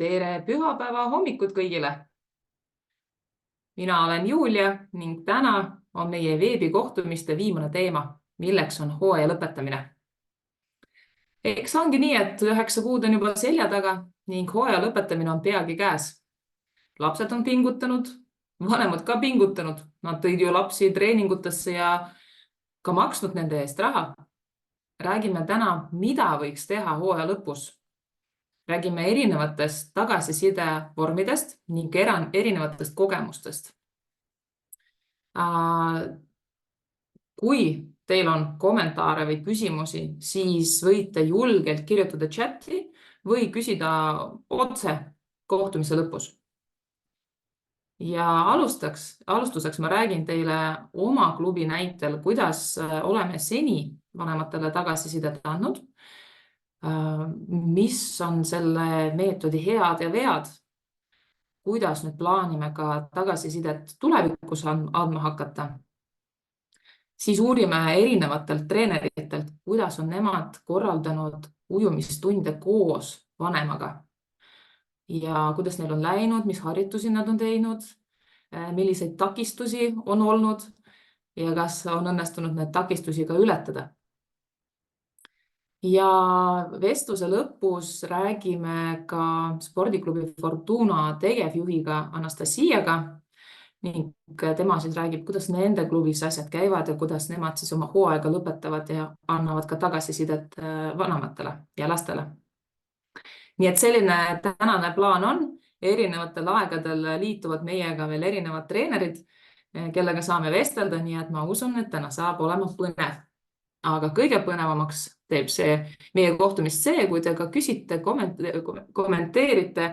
Tere pühapäeva hommikut kõigile! Mina olen Julia ning täna on meie veebikohtumiste viimane teema, milleks on hooaja lõpetamine. Eks ongi nii, et 9 kuud on juba selja taga ning hooaja lõpetamine on peagi käes. Lapsed on pingutanud, vanemad ka pingutanud. Nad tõid ju lapsi treeningutesse ja ka maksnud nende eest raha. Räägime täna, mida võiks teha hooaja lõpus. Räägime erinevatest tagasiside vormidest ning erinevatest kogemustest. Kui teil on kommentaare või küsimusi, siis võite julgelt kirjutada chati või küsida otse kohtumise lõpus. Ja alustuseks ma räägin teile oma klubi näitel, kuidas oleme seni vanematele tagasisidet andnud, mis on selle meetodi head ja vead, kuidas nüüd plaanime ka tagasisidet tulevikus andma hakata. Siis uurime erinevatelt treeneritelt, kuidas on nemad korraldanud ujumistunde koos vanemaga ja kuidas neil on läinud, mis harjutusi nad on teinud, milliseid takistusi on olnud ja kas on õnnestunud need takistusi ka ületada. Ja vestluse lõpus räägime ka spordiklubi Fortuna tegevjuhiga Anastasiaga ning tema siis räägib, kuidas nende klubis asjad käivad ja kuidas nemad siis oma hooaega lõpetavad ja annavad ka tagasisidet vanematele ja lastele. Nii et selline tänane plaan on. Erinevatel aegadel liituvad meiega veel erinevad treenerid, kellega saame vestelda, nii et ma usun, et täna saab olema põnev. Aga kõige põnevamaks teeb see meie kohtumist see, kui te ka küsite, kommenteerite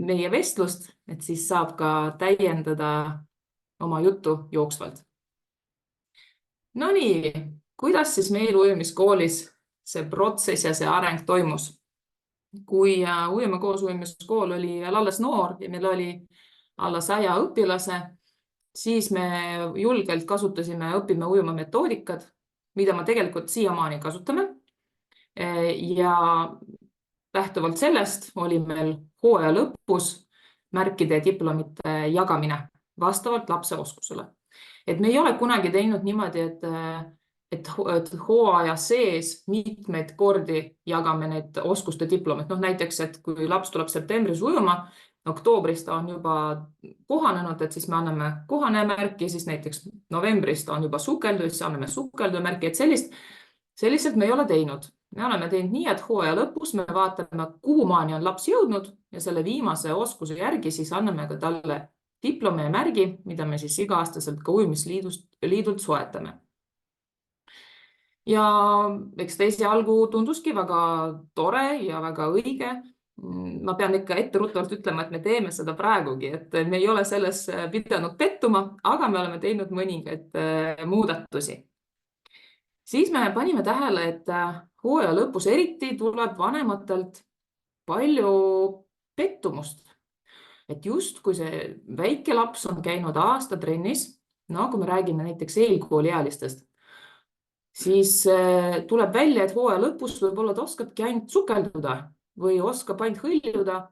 meie vestlust, et siis saab ka täiendada oma juttu jooksvalt. No nii, kuidas siis meil ujumiskoolis see protsess ja see areng toimus? Kui Ujuma koos ujumiskool oli veel alles noor ja meil oli alla 100 õpilase, siis me julgelt kasutasime õpime ujuma metoodikad, mida me tegelikult siiamaani kasutame. Ja lähtuvalt sellest oli meil hooaja lõpus märkide ja diplomite jagamine vastavalt lapse oskusele. Et me ei ole kunagi teinud niimoodi, et hooaja sees mitmeid kordi jagame need oskuste diplomid. Näiteks, et kui laps tuleb septembris ujuma, oktoobris ta on juba kohanenud, et siis me anname kohaneja märki, siis näiteks novembris ta on juba sukeldu, siis anname sukeldu märki, et selliselt me ei ole teinud. Me oleme teinud nii, et hooaja lõpus me vaatame, kuhu maani on laps jõudnud ja selle viimase oskuse järgi siis anname ka talle diplomi ja märgi, mida me siis iga-aastaselt ka ujumisliidult soetame. Ja eks esialgu tunduski väga tore ja väga õige. Ma pean ikka etteruttavalt ütlema, et me teeme seda praegugi, et me ei ole selles pidanud pettuma, aga me oleme teinud mõningaid muudatusi. Siis me panime tähele, et hooaja lõpus eriti tuleb vanematelt palju pettumust. Et just kui see väike laps on käinud aasta trennis, kui me räägime näiteks eelkooliealistest, siis tuleb välja, et hooaja lõpus võib-olla ta oskabki ainult sukelduda või oskab ainult hõljuda,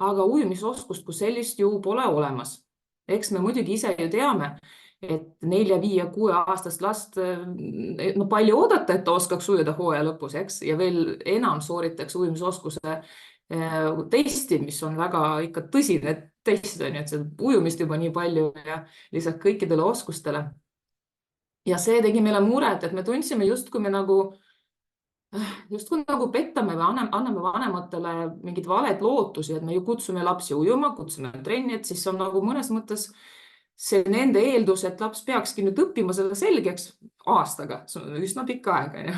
aga ujumisoskust kui sellist ju pole olemas. Eks me muidugi ise ju teame, et 4, 5 ja 6 aastast last palju oodata, et ta oskaks ujuda hooaja lõpus, eks? Ja veel enam sooritaks ujumisoskuse testi, mis on väga ikka tõsine test, et see ujumist juba nii palju ja lisaks kõikidele oskustele. Ja see tegi meile muret, et me tundsime justkui me nagu pettame või anname vanematele mingid valed lootusi, et me ju kutsume lapsi ujuma, kutsume trenni, et siis on nagu mõnes mõttes see nende eeldus, et laps peakski nüüd õppima selle selgeks aastaga, see on üsna pikka aega.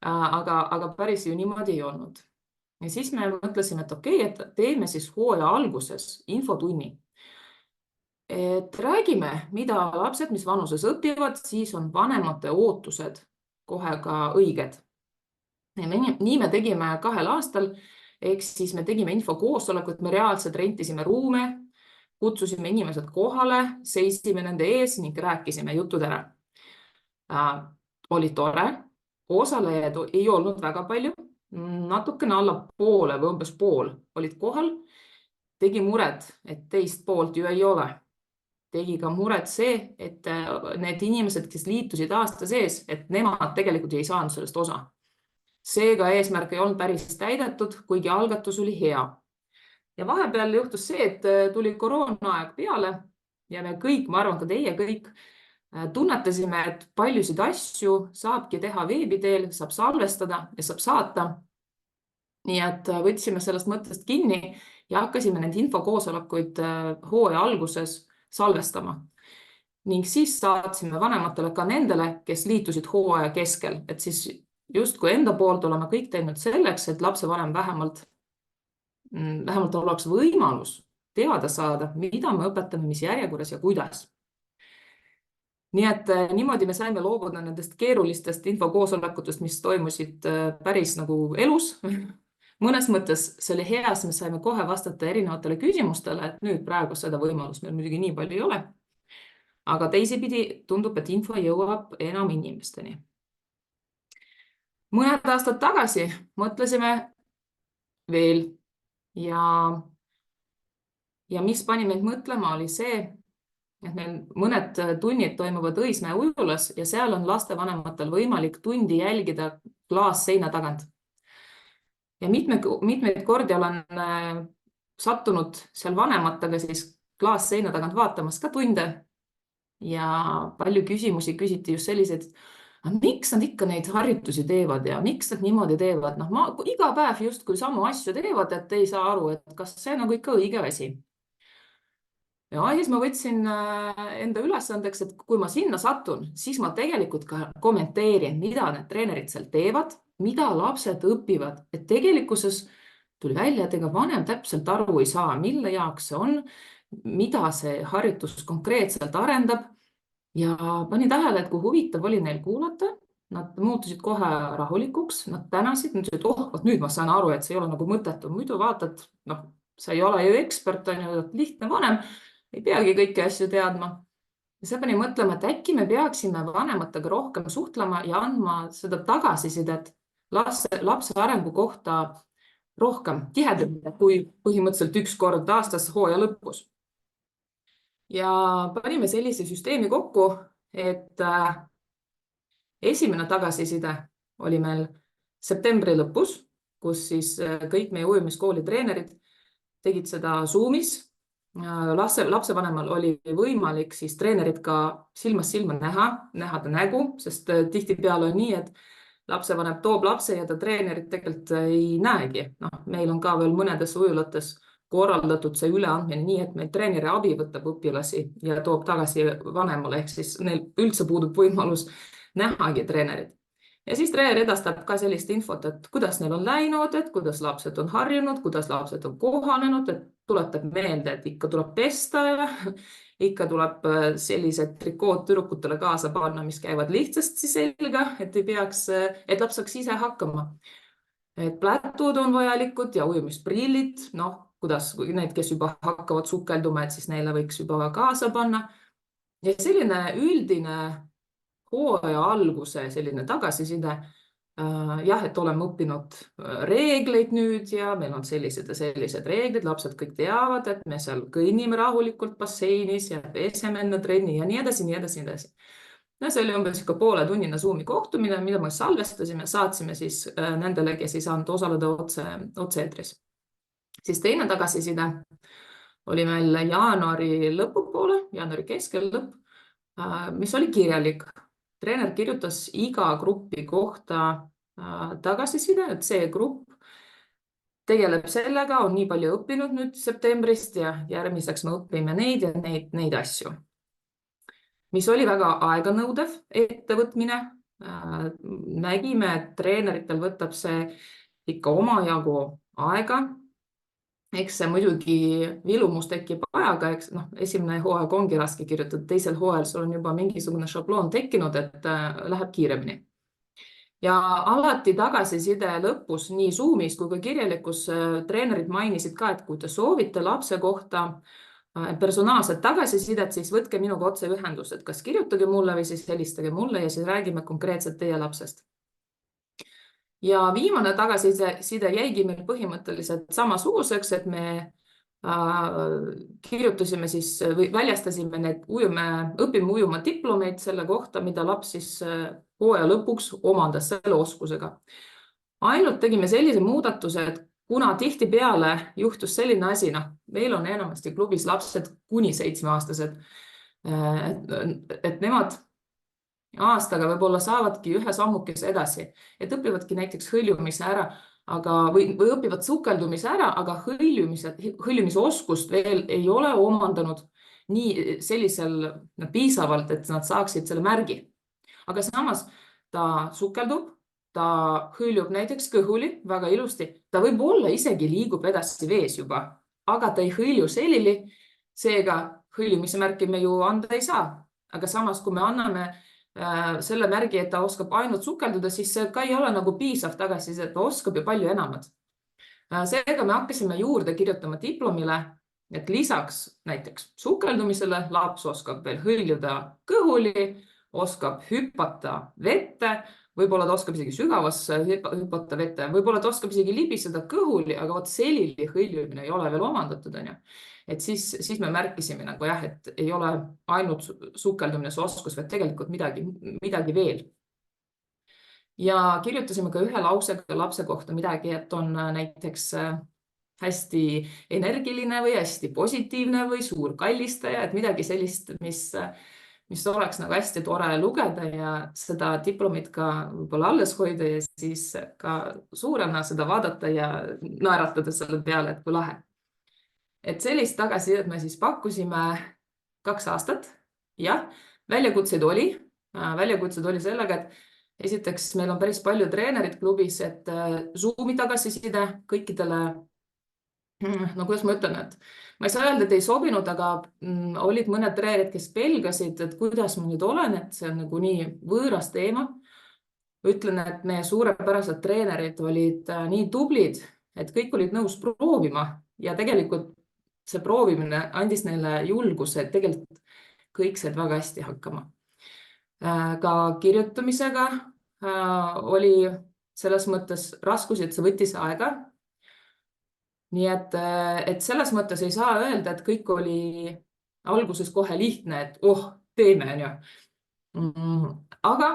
Aga päris ju niimoodi ei olnud. Ja siis me mõtlesime, et okei, et teeme siis hooaja alguses infotunni. Et räägime, mida lapsed, mis vanuses õpivad, siis on vanemate ootused kohe ka õiged. Ja nii me tegime 2 aastal, ehk siis me tegime infokoosolekut, me reaalselt rentisime ruume, kutsusime inimesed kohale, seisime nende ees ning rääkisime jutud ära. Oli tore, osalejaid ei olnud väga palju, natukene alla poole või umbes pool olid kohal. Tegi muret, et teist poolt ju ei ole. Tegi ka muret see, et need inimesed, kes liitusid aasta sees, et nemad tegelikult ei saanud sellest osa. Seega eesmärk ei olnud päris täidetud, kuigi algatus oli hea. Ja vahepeal juhtus see, et tuli koroonaaeg peale ja me kõik, ma arvan ka teie kõik, tunnetasime, et paljusid asju saabki teha veebi teel, saab salvestada ja saab saata. Nii et võtsime sellest mõttest kinni ja hakkasime neid infokoosolekuid hooaja alguses salvestama. Ning siis saatsime vanematele ka nendele, kes liitusid hooaja keskel, et siis justkui enda poolt oleme kõik teinud selleks, et lapsevanem vähemalt oleks võimalus teada saada, mida me õpetame, mis järjekorras ja kuidas. Nii et niimoodi me saime loobuda nendest keerulistest infokoosolekutest, mis toimusid päris nagu elus. Mõnes mõttes see oli hea, me saime kohe vastata erinevatele küsimustele, et nüüd praegu seda võimalust meil muidugi nii palju ei ole. Aga teisipidi tundub, et info jõuab enam inimesteni. Mõned aastad tagasi mõtlesime veel ja mis pani meid mõtlema, oli see, et meil mõned tunnid toimuvad Õismäe ujulas ja seal on lastevanematel võimalik tundi jälgida klaasseina tagant. Ja mitmeid kordi olen sattunud seal vanematega siis klaasseina tagant vaatamas ka tunde ja palju küsimusi küsiti just sellised, miks nad ikka neid harjutusi teevad ja miks nad niimoodi teevad. Ma iga päev justkui samu asju teevad, et ei saa aru, et kas see nagu ikka õige asi. Ja siis ma võtsin enda ülesandeks, et kui ma sinna satun, siis ma tegelikult ka kommenteerin, mida need treenerid seal teevad, mida lapsed õpivad. Et tegelikkuses tuli välja, et ega vanem täpselt aru ei saa, mille jaoks see on, mida see harjutus konkreetselt arendab. Ja panin tähele, et kui huvitav oli neil kuulata, nad muutusid kohe rahulikuks, nad tänasid, nad ütlesid, nüüd ma saan aru, et see ei ole nagu mõttetu. Muidu vaatad, sa ei ole ju ekspert, on ju lihtne vanem, ei peagi kõiki asju teadma. Ja see pani mõtlema, et äkki me peaksime vanematega rohkem suhtlema ja andma seda tagasisidet lapse arengu kohta rohkem, tihedamalt kui põhimõtteliselt üks kord aastas hooaja lõpus. Ja panime sellise süsteemi kokku, et esimene tagasiside oli meil septembri lõpus, kus siis kõik meie ujumiskooli treenerid tegid seda Zoomis. Lapsevanemal oli võimalik siis treenerid ka silmast silma näha ta nägu, sest tihtipeale on nii, et lapsevanem toob lapse ja ta treenerid tegelikult ei näegi. Meil on ka veel mõnedes ujulates korraldatud see üleandmine nii, et meil treeneri abi võtab õpilasi ja toob tagasi vanemale, ehk siis neil üldse puudub võimalus nähagi treenerid. Ja siis treener edastab ka sellist infot, et kuidas neil on läinud, et kuidas lapsed on harjunud, kuidas lapsed on kohanenud, et tuletab meelde, et ikka tuleb pesta ja ikka tuleb sellised trikood tüdrukutele kaasa panna, mis käivad lihtsasti selga, et laps saaks ise hakkama. Et plätud on vajalikud ja ujumisprillid, kuidas need, kes juba hakkavad sukelduma, et siis neile võiks juba kaasa panna. Ja selline üldine hooaja alguse selline tagasiside, et oleme õppinud reegleid nüüd ja meil on sellised ja sellised reeglid, lapsed kõik teavad, et me seal kõnnime rahulikult basseinis ja peseme enne trenni ja nii edasi, nii edasi, nii edasi. See oli umbes pooletunnine Zoomi kohtumine, mida me salvestasime, saatsime siis nendele, kes ei saanud osaleda otse-eetris. Siis teine tagasiside oli meil jaanuari lõpupoole, jaanuari keskel lõpp, mis oli kirjalik. Treener kirjutas iga grupi kohta tagasiside, et see grupp tegeleb sellega, on nii palju õppinud nüüd septembrist ja järgmiseks me õpime neid ja neid asju. Mis oli väga aeganõudev ettevõtmine. Nägime, et treeneritel võtab see ikka omajagu aega. Eks see muidugi vilumus tekib ajaga, esimene hooaeg ongi raske kirjutada, teisel hooajal sul on juba mingisugune šabloon tekkinud, et läheb kiiremini. Ja alati tagasiside lõpus nii Zoomis kui ka kirjalikus treenerid mainisid ka, et kui te soovite lapse kohta personaalset tagasisidet, siis võtke minuga otse ühendust, et kas kirjutage mulle või siis helistage mulle ja siis räägime konkreetselt teie lapsest. ja viimane tagasiside jäigi meil põhimõtteliselt samasuguseks, et me kirjutasime siis või väljastasime need õpime ujuma diplomeid selle kohta, mida laps siis hooaja lõpuks omandas selle oskusega. Ainult tegime sellise muudatuse, et kuna tihtipeale juhtus selline asi, meil on enamasti klubis lapsed kuni 7-aastased, et nemad aastaga võib-olla saavadki ühe sammukese edasi, et õpivadki näiteks hõljumise ära, või õpivad sukeldumise ära, aga hõljumise oskust veel ei ole omandanud nii piisavalt, et nad saaksid selle märgi. Aga samas ta sukeldub, ta hõljub näiteks kõhuli väga ilusti, ta võib-olla isegi liigub edasi vees juba, aga ta ei hõlju selili, seega hõljumise märki me ju anda ei saa. Aga samas, kui me anname selle märgi, et ta oskab ainult sukelduda, siis see ka ei ole nagu piisav tagasiside, ta oskab ju palju enamat. Seega me hakkasime juurde kirjutama diplomile, et lisaks näiteks sukeldumisele laps oskab veel hõljuda kõhuli, oskab hüpata vette, võib-olla ta oskab isegi sügavasse hüpata vette, võib-olla ta oskab isegi libiseda kõhuli, aga vot selili hõljumine ei ole veel omandatud, on ju. Et siis me märkisime nagu jah, et ei ole ainult sukeldumine see oskus, vaid tegelikult midagi veel. Ja kirjutasime ka ühe lausega lapse kohta midagi, et on näiteks hästi energiline või hästi positiivne või suur kallistaja, et midagi sellist, mis oleks nagu hästi tore lugeda ja seda diplomit ka võib-olla alles hoida ja siis ka suurena seda vaadata ja naeratada selle peale, et kui lahe. Et sellist tagasisidet me siis pakkusime 2 aastat. Jah, väljakutseid oli sellega, et esiteks meil on päris palju treenerid klubis, et Zoomi tagasiside kõikidele, kuidas ma ütlen, et ma ei saa öelda, et ei sobinud, aga olid mõned treenerid, kes pelgasid, et kuidas ma nüüd olen, et see on nagu nii võõras teema. Ütlen, et meie suurepärased treenerid olid nii tublid, et kõik olid nõus proovima ja tegelikult see proovimine andis neile julguse, et tegelikult kõik said väga hästi hakkama. Ka kirjutamisega oli selles mõttes raskusi, et see võttis aega. Nii et selles mõttes ei saa öelda, et kõik oli alguses kohe lihtne, et teeme, on ju. Aga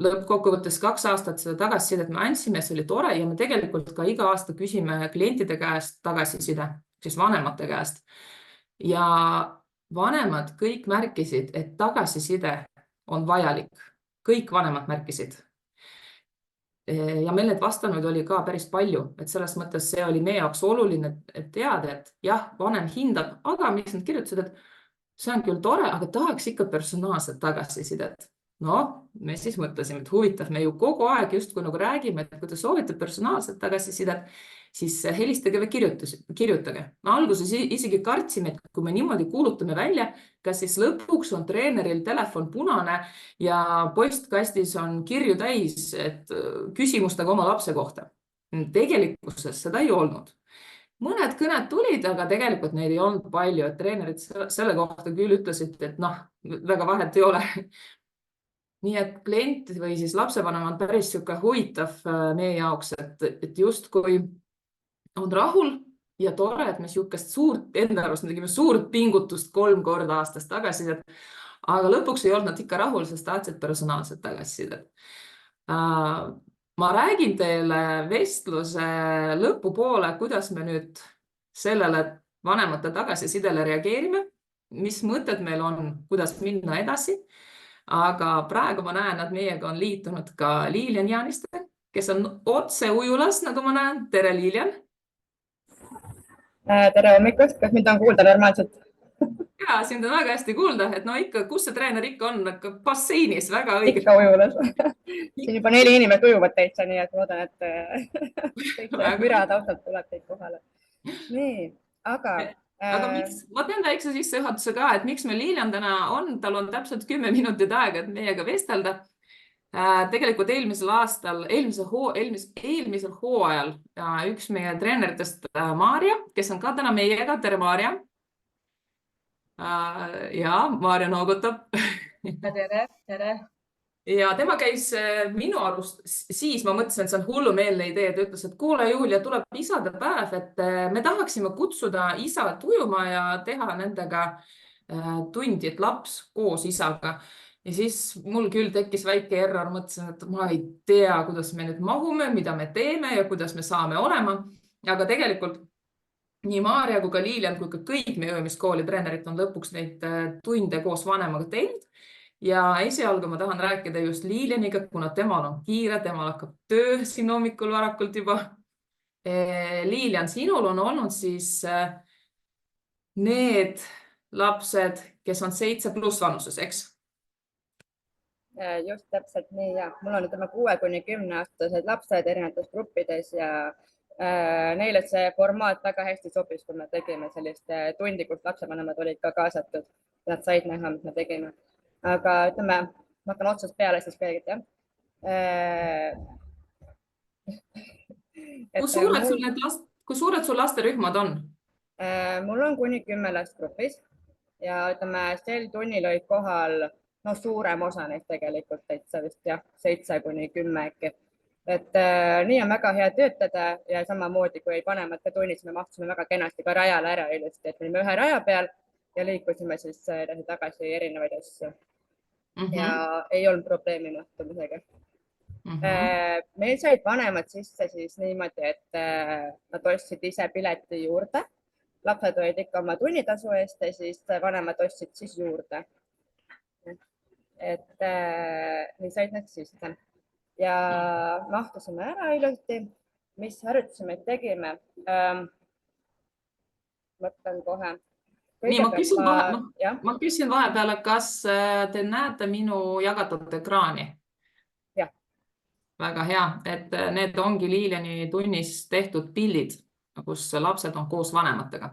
lõppkokkuvõttes 2 aastat seda tagasisidet me andsime, see oli tore ja me tegelikult ka iga aasta küsime klientide käest tagasiside, siis vanemate käest. Ja vanemad kõik märkisid, et tagasiside on vajalik. Kõik vanemad märkisid. Ja meil need vastanuid oli ka päris palju, et selles mõttes see oli meie jaoks oluline teada, et jah, vanem hindab, aga mis nad kirjutasid, et see on küll tore, aga tahaks ikka personaalset tagasisidet. Me siis mõtlesime, et huvitav, me ju kogu aeg justkui nagu räägime, et kui te soovite personaalset tagasisidet, siis helistage või kirjutage. Me alguses isegi kartsime, et kui me niimoodi kuulutame välja, kas siis lõpuks on treeneril telefon punane ja postkastis on kirju täis, et küsimustega oma lapse kohta. Tegelikkuses seda ei olnud. Mõned kõned tulid, aga tegelikult neid ei olnud palju, et treenerid selle kohta küll ütlesid, et väga vahet ei ole. Nii et klient või siis lapsevanem on päris huvitav meie jaoks, et justkui on rahul ja tore, et me enda arust tegime suurt pingutust 3 korda aastas tagasisidet, aga lõpuks ei olnud nad ikka rahul, sest tahtsid personaalset tagasisidet. Ma räägin teile vestluse lõpupoole, kuidas me nüüd sellele vanemate tagasisidele reageerime, mis mõtted meil on, kuidas minna edasi. Aga praegu ma näen, et meiega on liitunud ka Liilian Jaaniste, kes on otse ujulas, nagu ma näen. Tere, Liilian! Tere hommikust, kas mind on kuulda normaalselt? Ja, sind on väga hästi kuulda, et ikka, kus see treener ikka on, basseinis, väga õige. Ikka ujulas. Siin juba 4 inimest ujuvad täitsa, nii et loodan, et müra taustalt tuleb teid kohale. Nii, aga ma teen väikse sissejuhatuse ka, et miks meil Liilian täna on, tal on täpselt 10 minutit aega, et meiega vestelda. Tegelikult eelmisel hooajal üks meie treeneritest, Maarja, kes on ka täna meiega. Tere, Maarja! Ja Maarja noogutab. Tere! ja tema käis minu arust, siis ma mõtlesin, et see on hullumeelne idee, ta ütles, et kuule, Julia, tuleb isadepäev, et me tahaksime kutsuda isad ujuma ja teha nendega tundi, et laps koos isaga. Ja siis mul küll tekkis väike error, mõtlesin, et ma ei tea, kuidas me nüüd mahume, mida me teeme ja kuidas me saame olema. Aga tegelikult nii Maarja kui ka Liilian kui ka kõik meie ujumiskooli treenerid on lõpuks neid tunde koos vanemaga teinud. Ja esialgu ma tahan rääkida just Liilianiga, kuna temal on kiire, temal hakkab töö siin hommikul varakult juba. Liilian, sinul on olnud siis need lapsed, kes on 7+ vanuses, eks? Just täpselt nii ja mul on 6–10-aastased lapsed erinevates gruppides ja neile see formaat väga hästi sobis, kui me tegime sellist tundi, kus lapsevanemad olid ka kaasatud. Nad said näha, mis me tegime. Aga ütleme, ma hakkan otsast peale siis kõigepealt, jah. Kui suured sul lasterühmad on? Mul on kuni 10 last grupis ja ütleme, sel tunnil olid kohal suurem osa neist tegelikult täitsa vist jah, 7–10 äkki. Et nii on väga hea töötada ja samamoodi kui vanemate tunnid, me mahtusime väga kenasti ka rajale ära ilusti, et olime ühe raja peal ja liikusime siis tagasi erinevaid asju. Ja ei olnud probleemi mahtumisega. Meil said vanemad sisse siis niimoodi, et nad ostsid ise pileti juurde. Lapsed olid ikka oma tunnitasu eest ja siis vanemad ostsid siis juurde. Et nii said nad sisse. Ja mahtusime ära ilusti. Mis harjutusime tegime? Mõtlen kohe. Nii, ma küsin vahepeale, kas te näete minu jagatud ekraani? Jah. Väga hea, et need ongi Liiliani tunnis tehtud pildid, kus lapsed on koos vanematega.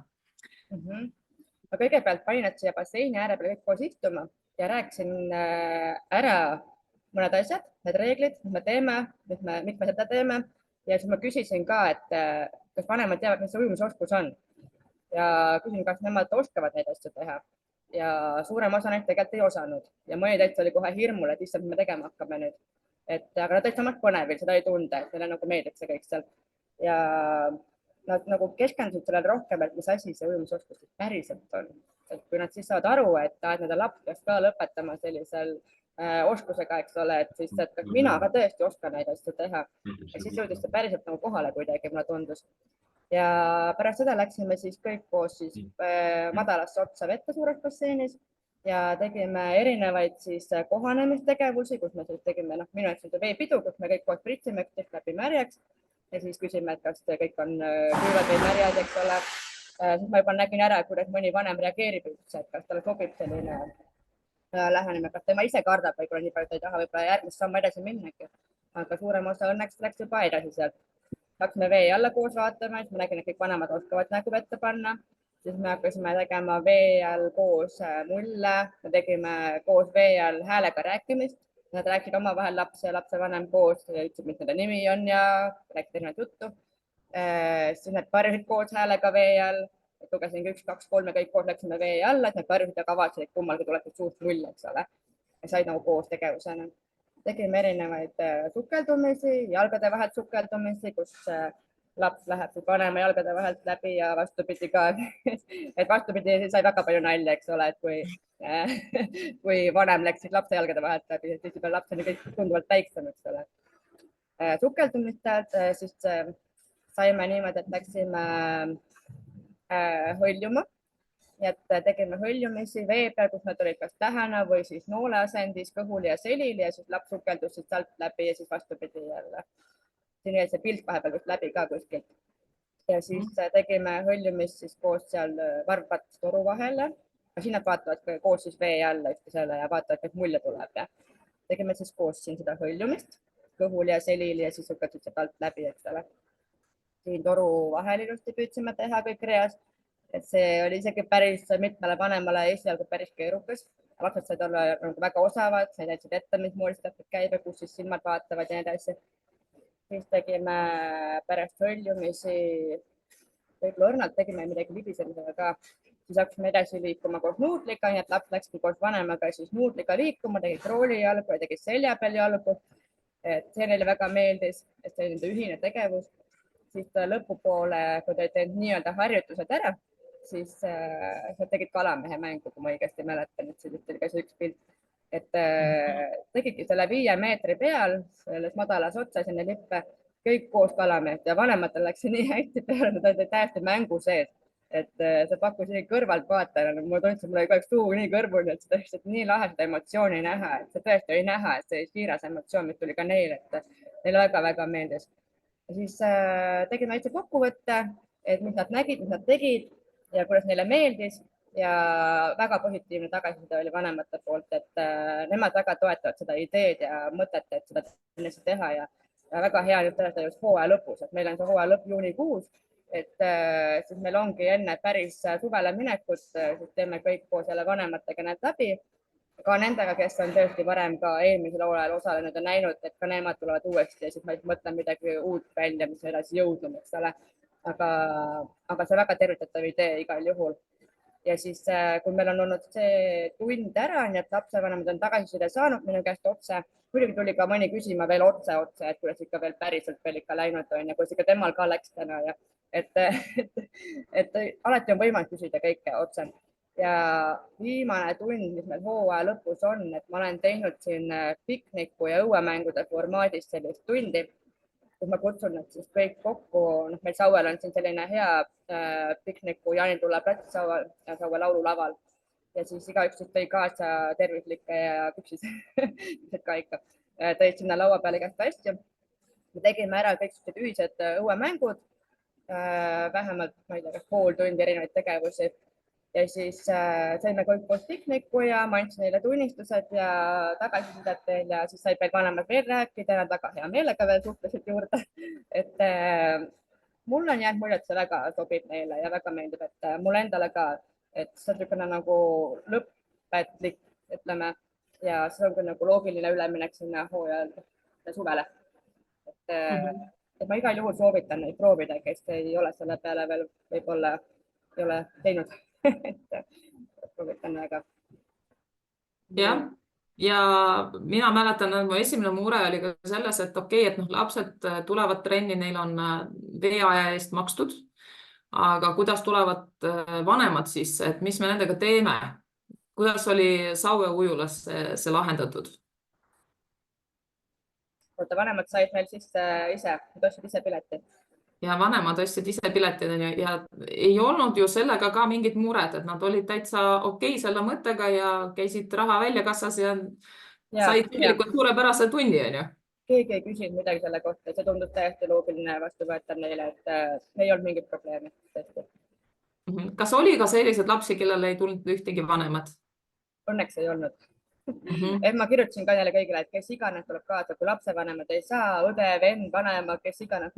Ma kõigepealt panin nad siia basseini ääre peale kõik koos istuma ja rääkisin ära mõned asjad, need reeglid, mis me teeme, miks me seda teeme. Ja siis ma küsisin ka, et kas vanemad teavad, mis see ujumisoskus on. Ja küsin, kas nemad oskavad neid asju teha. Ja suurem osa neid tegelikult ei osanud. Ja mõni täitsa oli kohe hirmul, et issand, me tegema hakkame nüüd. Aga nad täitsa samad põnevil, seda ei tunde, et neile nagu meeldib see kõik seal. Ja nad nagu keskendusid sellele rohkem, et mis asi see ujumisoskus päriselt on. Et kui nad siis saavad aru, et nende laps peaks ka lõpetama sellisel oskusega, eks ole, et siis, et mina ka tõesti oskan neid asju teha. Ja siis jõudis see päriselt nagu kohale kuidagi, mulle tundus. Ja pärast seda läksime siis kõik koos siis madalasse otsa vette suures basseinis ja tegime erinevaid siis kohanemistegevusi, kus me siis tegime, minu jaoks veepidu, kus me kõik koos pritsime, kõik läbi märjaks. Ja siis küsime, et kas kõik on kuivad või märjad, eks ole. Siis ma juba nägin ära, kuidas mõni vanem reageerib üldse, et kas talle sobib selline lähenemine, kas tema ise kardab võib-olla nii palju, et ei taha võib-olla järgmist sammu edasi minnagi. Aga suurem osa õnneks läks juba edasi sealt. Hakkasime vee alla koos vaatama, siis ma nägin, et kõik vanemad oskavad nägu vette panna. Siis me hakkasime tegema vee all koos mulle, me tegime koos vee all häälega rääkimist. Nad rääkisid omavahel laps ja lapsevanem koos ja ütlesid, mis nende nimi on ja rääkida erinevat juttu. Siis nad karjusid koos häälega vee all. Lugesin 1, 2, 3 ja kõik koos läksime vee alla, et nad karjusid ja kavatsid, et kummalgi tulevad suust mull, eks ole. Ja said nagu koos tegevusena. Tegime erinevaid sukeldumisi, jalgade vahelt sukeldumisi, kus laps läheb vanema jalgade vahelt läbi ja vastupidi ka. Et vastupidi sai väga palju nalja, eks ole, et kui vanem läksid lapse jalgade vahelt läbi, siis juba laps oli kõik tunduvalt väiksem, eks ole. Sukeldumistelt siis saime niimoodi, et läksime hõljuma. Et tegime hõljumisi vee peal, kus nad olid kas tähena või siis noole asendis, kõhuli ja selili ja siis laps sukeldus siis sealt läbi ja siis vastupidi jälle. Siin oli see pilt vahepeal vist läbi ka kuskilt. Ja siis tegime hõljumist siis koos seal varvat toru vahele. Siin nad vaatavad koos siis vee alla ja vaatavad, et mulje tuleb. Ja. Tegime siis koos siin seda hõljumist, kõhuli ja selili ja siis sukeldusid sealt alt läbi, eks ole. Siin toru vahel ilusti püüdsime teha kõik reas. Et see oli isegi päris mitmele vanemale esialgu päris keerukas. Lapsed said olla väga osavad, said näitasid ette, mis moodi täpselt käib ja kus siis silmad vaatavad ja nii edasi. Siis tegime pärast hõljumisi, võib-olla õrnalt tegime midagi libisemisega ka. siis hakkasime edasi liikuma koos nuudliga, nii et laps läkski koos vanemaga siis nuudliga liikuma, tegi kroolijalgu ja tegi selja peal jalgu. Et see neile väga meeldis, et see oli nende ühine tegevus. Siis lõpupoole, kui ta teinud nii-öelda harjutused ära, siis nad tegid kalamehe mängu, kui ma õigesti mäletan, et sellest oli ka see üks pilt, et tegidki selle 5 meetri peal, selles madalas otsas enne lippe, kõik koos kalamehed ja vanematel läks see nii hästi peale, nad olid täiesti mängu sees, et see pakkus nii kõrvaltvaatajana, ma tundsin, mul oli kogu aeg suu nii kõrvuni, et seda lihtsalt nii lahe seda emotsiooni näha, et see tõesti oli näha, et see siiras emotsioon, mis tuli ka neile, et neile väga-väga meeldis. Ja siis tegime väikse kokkuvõtte, et mis nad nägid, mis nad tegid ja kuidas neile meeldis ja väga positiivne tagasiside oli vanemate poolt, et nemad väga toetavad seda ideed ja mõtet, et seda teha ja väga hea nüüd tõestada just hooaja lõpus, et meil on see hooaja lõpp juunikuus, et siis meil ongi enne päris suvele minekut, siis teeme kõik koos jälle vanematega need läbi, ka nendega, kes on tõesti varem ka eelmisel hooajal osalenud ja näinud, et ka nemad tulevad uuesti ja siis ma mõtlen midagi uut välja, mis edasi jõudnud, eks ole. Aga see väga tervitatav idee igal juhul. Ja siis, kui meil on olnud see tund ära, nii et lapsevanemad on tagasiside saanud minu käest otse, muidugi tuli ka mõni küsima veel otse, et kuidas ikka veel päriselt veel ikka läinud on ja kuidas ikka temal ka läks täna ja et alati on võimalik küsida kõike otse. Ja viimane tund, mis meil hooaja lõpus on, et ma olen teinud siin pikniku ja õuemängude formaadis sellist tundi, kus ma kutsun nad siis kõik kokku, meil Sauel on siin selline hea pikniku Jaanitulla plats Saue laululaval ja siis igaüks tõi kaasa tervislikke ja küpsised ka ikka, tõid sinna laua peale igast asju. Me tegime ära kõik ühised õuemängud, vähemalt, ma ei tea, pool tundi erinevaid tegevusi ja siis saime kõik koos pikniku ja ma andsin neile tunnistused ja tagasisidet veel ja siis said veel vanemad veel rääkida, nad väga hea meelega veel suhtlesid juurde, et mul on jäänud mulje, et see väga sobib neile ja väga meeldib, et mulle endale ka, et see on niisugune nagu lõppetlik, ütleme, ja see on küll nagu loogiline üleminek sinna hooajal suvele. Et ma igal juhul soovitan neid proovida, kes ei ole selle peale veel võib-olla ei ole teinud. Soovitan väga. Jah. Ja mina mäletan, et mu esimene mure oli ka selles, et okei, et lapsed tulevad trenni, neil on veeaja eest makstud, aga kuidas tulevad vanemad siis, et mis me nendega teeme? Kuidas oli Saue ujulas see lahendatud? Oota, vanemad said meil sisse ise, ostsid ise pileti. Ja vanemad ostsid ise piletid ja ei olnud ju sellega ka mingit muret, et nad olid täitsa okei selle mõttega ja käisid raha välja kassas ja said tegelikult suurepärase tundi, on ju. Keegi ei küsinud midagi selle kohta, see tundub täiesti loogiline vastuvõetav neile, et ei olnud mingit probleemi. Kas oli ka sellised lapsi, kellel ei tulnud ühtegi vanemat? Õnneks ei olnud. Et ma kirjutasin ka neile kõigile, et kes iganes tuleb kaasa, kui lapsevanemad ei saa, õde, vend, vanema, kes iganes,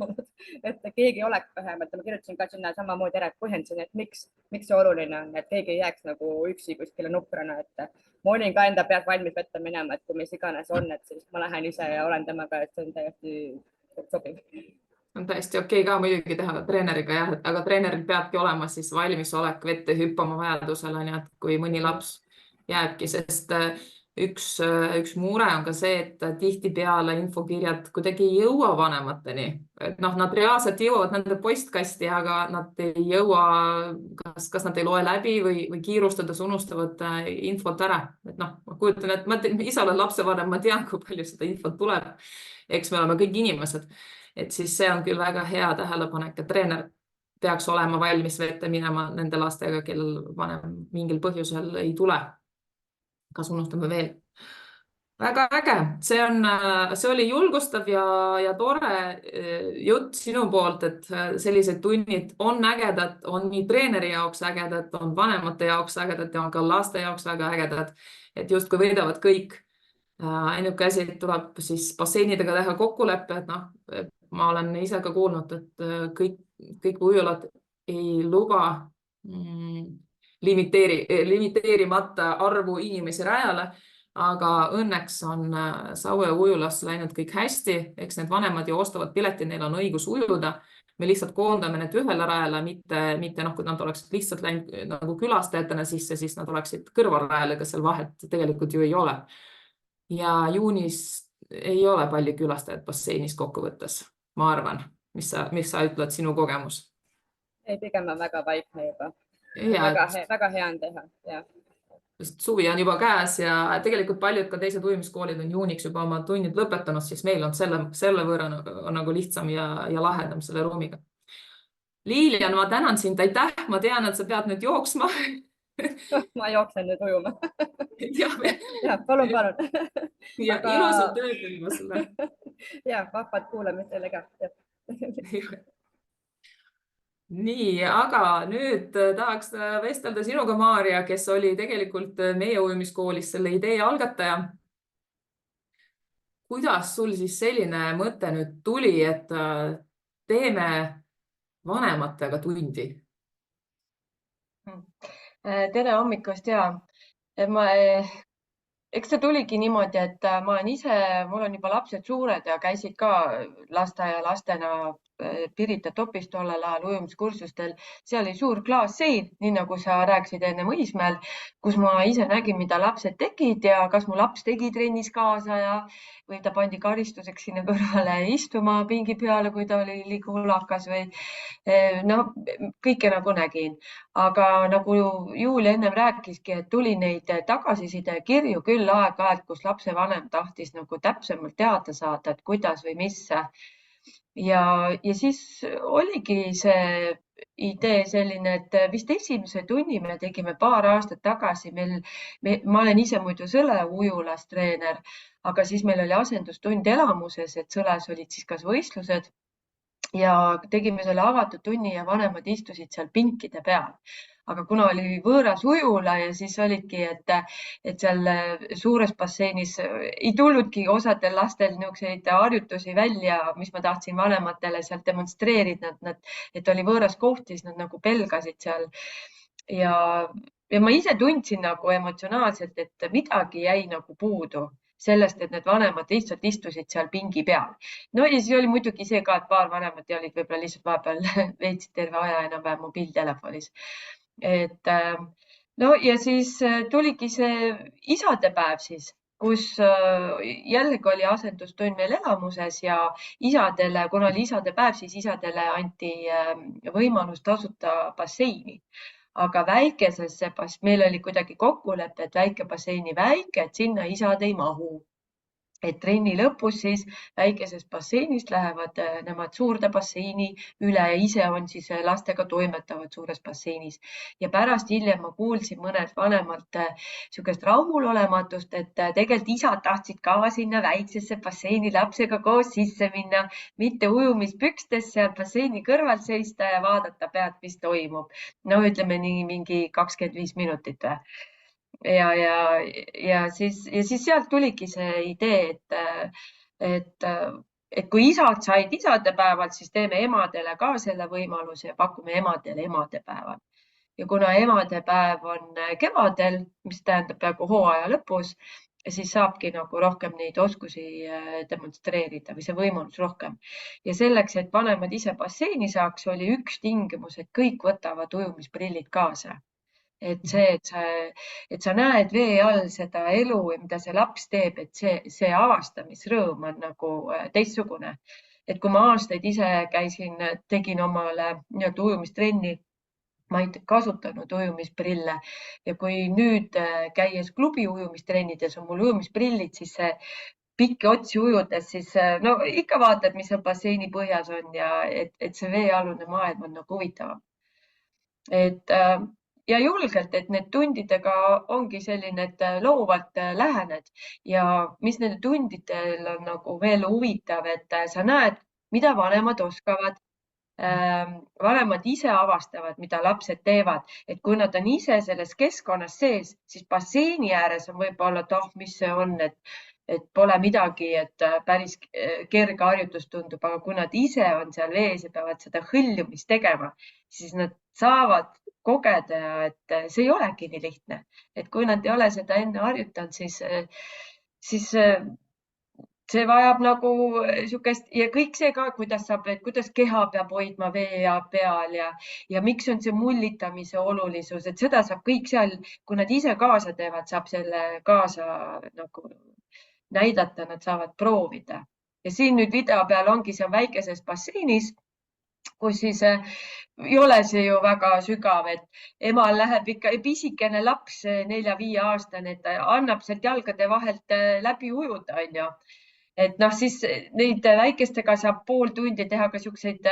et keegi oleks vähemalt. Ma kirjutasin ka sinna samamoodi ära, et põhjendasin, et miks see oluline on, et keegi ei jääks nagu üksi kuskile nukrana, et ma olin ka enda pealt valmis võtta minema, et kui mis iganes on, et siis ma lähen ise ja olen temaga, et see on täiesti sobiv. On täiesti okei ka muidugi teha treeneriga, jah, aga treeneril peabki olema siis valmisolek vette hüppama vajadusel, et kui mõni laps jääbki, sest üks mure on ka see, et tihtipeale infokirjad kuidagi ei jõua vanemateni. Nad reaalselt jõuavad nende postkasti, aga nad ei jõua, kas nad ei loe läbi või kiirustades unustavad infot ära. Ma kujutan, et ma ise olen lapsevanem, ma tean, kui palju seda infot tuleb. Eks me oleme kõik inimesed. Et siis see on küll väga hea tähelepanek, et treener peaks olema valmis vette minema nende lastega, kellel vanem mingil põhjusel ei tule. Kas unustame veel? Väga äge. See oli julgustav ja tore jutt sinu poolt, et sellised tunnid on ägedad, on nii treeneri jaoks ägedad, on vanemate jaoks ägedad ja on ka laste jaoks väga ägedad, et just kui võidavad kõik. Ainuke asi tuleb siis basseinidega teha kokkuleppe, et ma olen ise ka kuulnud, et kõik ujulad ei luba limiteerimata arvu inimesi rajale, aga õnneks on Saue ujulas läinud kõik hästi, eks need vanemad ju ostavad pileti, neil on õigus ujuda. Me lihtsalt koondame need ühele rajale, mitte noh, kui nad oleksid lihtsalt läinud nagu külastajatena sisse, siis nad oleksid kõrvalrajale, kas seal vahet tegelikult ju ei ole. Ja juunis ei ole palju külastajad basseinis kokkuvõttes, ma arvan. Mis sa ütled, sinu kogemus? ei, pigem on väga vaikne juba. Ja, Väga hea on teha, jah. sest suvi on juba käes ja tegelikult paljud ka teised ujumiskoolid on juuniks juba oma tunnid lõpetanud, siis meil on selle võrra on nagu lihtsam ja lahedam selle ruumiga. Liilian, ma tänan sind, aitäh, ma tean, et sa pead nüüd jooksma. Ma jooksen nüüd ujuma. Ja, palun. Ja ilusat ööd sulle. Ja, vahvad kuulamist teile ka. Nii, aga nüüd tahaks vestelda sinuga, Maarja, kes oli tegelikult meie ujumiskoolis selle idee algataja. Kuidas sul siis selline mõte nüüd tuli, et teeme vanematega tundi? Tere hommikust ja eks see tuligi niimoodi, et ma olen ise, mul on juba lapsed suured ja käisid ka lasteaialastena Pirita Topis tollel ajal ujumiskursustel. Seal oli suur klaassein, nii nagu sa rääkisid enne Õismäel, kus ma ise nägin, mida lapsed tegid ja kas mu laps tegi trennis kaasa või ta pandi karistuseks sinna kõrvale istuma pingi peale, kui ta oli liiga ulakas või no kõike nagu nägin. Aga nagu Julia ennem rääkiski, et tuli neid tagasiside kirju küll aeg-ajalt, kus lapsevanem tahtis nagu täpsemalt teada saada, et kuidas või mis. Ja siis oligi see idee selline, et vist esimese tunni me tegime paar aastat tagasi. Ma olen ise muidu Sõle ujulas treener, aga siis meil oli asendustund Elamuses, et Sõles olid siis kas võistlused ja tegime selle avatud tunni ja vanemad istusid seal pinkide peal. Aga kuna oli võõras ujula ja siis olidki, et seal suures basseinis ei tulnudki osadel lastel niisuguseid harjutusi välja, mis ma tahtsin vanematele sealt demonstreerida, et oli võõras koht, siis nad nagu pelgasid seal. Ja ma ise tundsin nagu emotsionaalselt, et midagi jäi nagu puudu sellest, et need vanemad lihtsalt istusid seal pingi peal. No ja siis oli muidugi see ka, et paar vanemat olid võib-olla lihtsalt vahepeal veetsid terve aja enam-vähem mobiiltelefonis. No ja siis tuligi see isadepäev siis, kus jällegi oli asendustund meil Elamuses ja isadele, kuna oli isadepäev, siis isadele anti võimalus tasuta basseini. Aga väikesesse, meil oli kuidagi kokkulepe, et väike basseini väike, et sinna isad ei mahu. Et trenni lõpus siis väikesest basseinist lähevad nemad suurde basseini üle ja ise on siis lastega toimetavad suures basseinis. Ja pärast hiljem ma kuulsin mõned vanemalt niisugust rahulolematust, et tegelikult isad tahtsid ka sinna väiksesse basseini lapsega koos sisse minna, mitte ujumispükstes seal basseini kõrval seista ja vaadata pealt, mis toimub. No ütleme nii mingi 25 minutit või. Ja siis sealt tuligi see idee, et kui isad said isadepäeval, siis teeme emadele ka selle võimaluse ja pakume emadele emadepäeval. Ja kuna emadepäev on kevadel, mis tähendab peaaegu hooaja lõpus, siis saabki nagu rohkem neid oskusi demonstreerida või see võimalus rohkem. Ja selleks, et vanemad ise basseini saaks, oli üks tingimus, et kõik võtavad ujumisprillid kaasa. Et see, et sa näed vee all seda elu ja mida see laps teeb, et see avastamisrõõm on nagu teistsugune. Et kui ma aastaid ise tegin omale ujumistrenni, ma ei kasutanud ujumisprille ja kui nüüd käies klubi ujumistrennides on mul ujumisprillid, siis see pikki otsi ujudes, siis no ikka vaatad, mis seal basseini põhjas on ja et see veealune maailm on nagu huvitavam. Ja julgelt, et need tundidega ongi selline, et loovalt lähened ja mis nende tundidel on nagu veel huvitav, et sa näed, mida vanemad oskavad. Vanemad ise avastavad, mida lapsed teevad, et kui nad on ise selles keskkonnas sees, siis basseini ääres on võib-olla, et mis see on, et pole midagi, et päris kerge harjutus tundub, aga kui nad ise on seal vees ja peavad seda hõljumist tegema, siis nad saavad kogeda ja et see ei olegi nii lihtne, et kui nad ei ole seda enne harjutanud, siis see vajab nagu niisugust ja kõik see ka, kuidas keha peab hoidma vee peal ja miks on see mullitamise olulisus, et seda saab kõik seal, kui nad ise kaasa teevad, saab selle kaasa nagu näidata, nad saavad proovida. Ja siin nüüd video peal ongi see väikeses basseinis, kus siis ei ole see ju väga sügav, et emal läheb ikka pisikene laps, 4-5-aastane, et ta annab sealt jalgade vahelt läbi ujuda, on ju. Et noh, siis neid väikestega saab pool tundi teha ka siukseid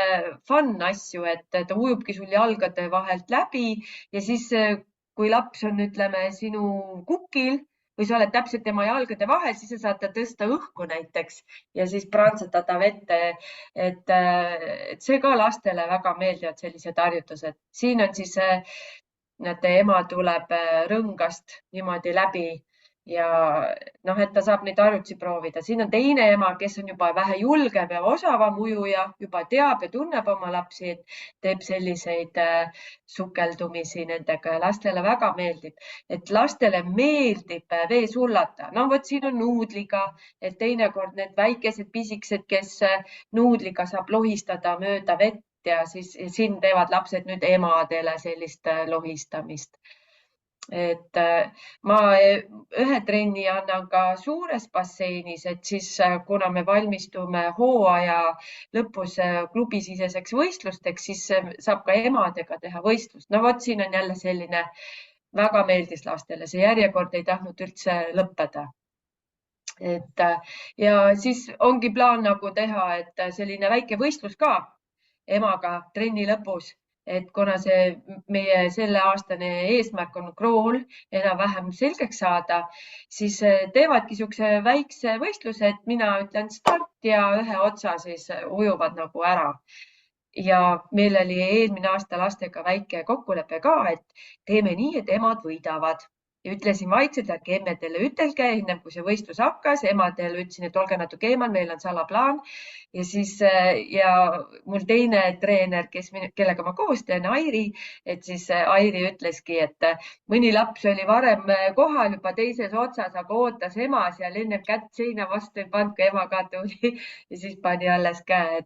fun asju, et ta ujubki sul jalgade vahelt läbi ja siis, kui laps on, ütleme, sinu kukil või sa oled täpselt tema jalgade vahel, siis sa saad ta tõsta õhku näiteks ja siis prantsatada vette. Et see ka lastele väga meeldivad sellised harjutused. Siin on siis, näete, ema tuleb rõngast niimoodi läbi ja noh, et ta saab neid harjutusi proovida. Siin on teine ema, kes on juba vähe julgem ja osavam ujuja, juba teab ja tunneb oma lapsi, et teeb selliseid sukeldumisi nendega ja lastele väga meeldib. Et lastele meeldib vees hullata. No vot siin on nuudliga, et teinekord need väikesed pisikesed, kes nuudliga saab lohistada mööda vett ja siis siin teevad lapsed nüüd emadele sellist lohistamist. Et ma ühe trenni annan ka suures basseinis, et siis kuna me valmistume hooaja lõpus klubisiseseks võistlusteks, siis saab ka emadega teha võistlust. No vot, siin on jälle selline, väga meeldis lastele, see järjekord ei tahtnud üldse lõppeda. Et ja siis ongi plaan nagu teha, et selline väike võistlus ka emaga trenni lõpus. Et kuna see meie selleaastane eesmärk on krool enam-vähem selgeks saada, siis teevadki niisuguse väikse võistluse, et mina ütlen start ja ühe otsa siis ujuvad nagu ära. Ja meil oli eelmine aasta lastega väike kokkulepe ka, et teeme nii, et emad võidavad. Ja ütlesin vaikselt, et emmedele ütelge, enne kui see võistlus hakkas, emadele ütlesin, et olge natuke eemal, meil on salaplaan. Ja siis ja mul teine treener, kellega ma koos teen, Airi, et siis Airi ütleski, et mõni laps oli varem kohal juba teises otsas, aga ootas ema seal enne kätt seina vastu ei pannud, kui ema ka tuli ja siis pani alles käe.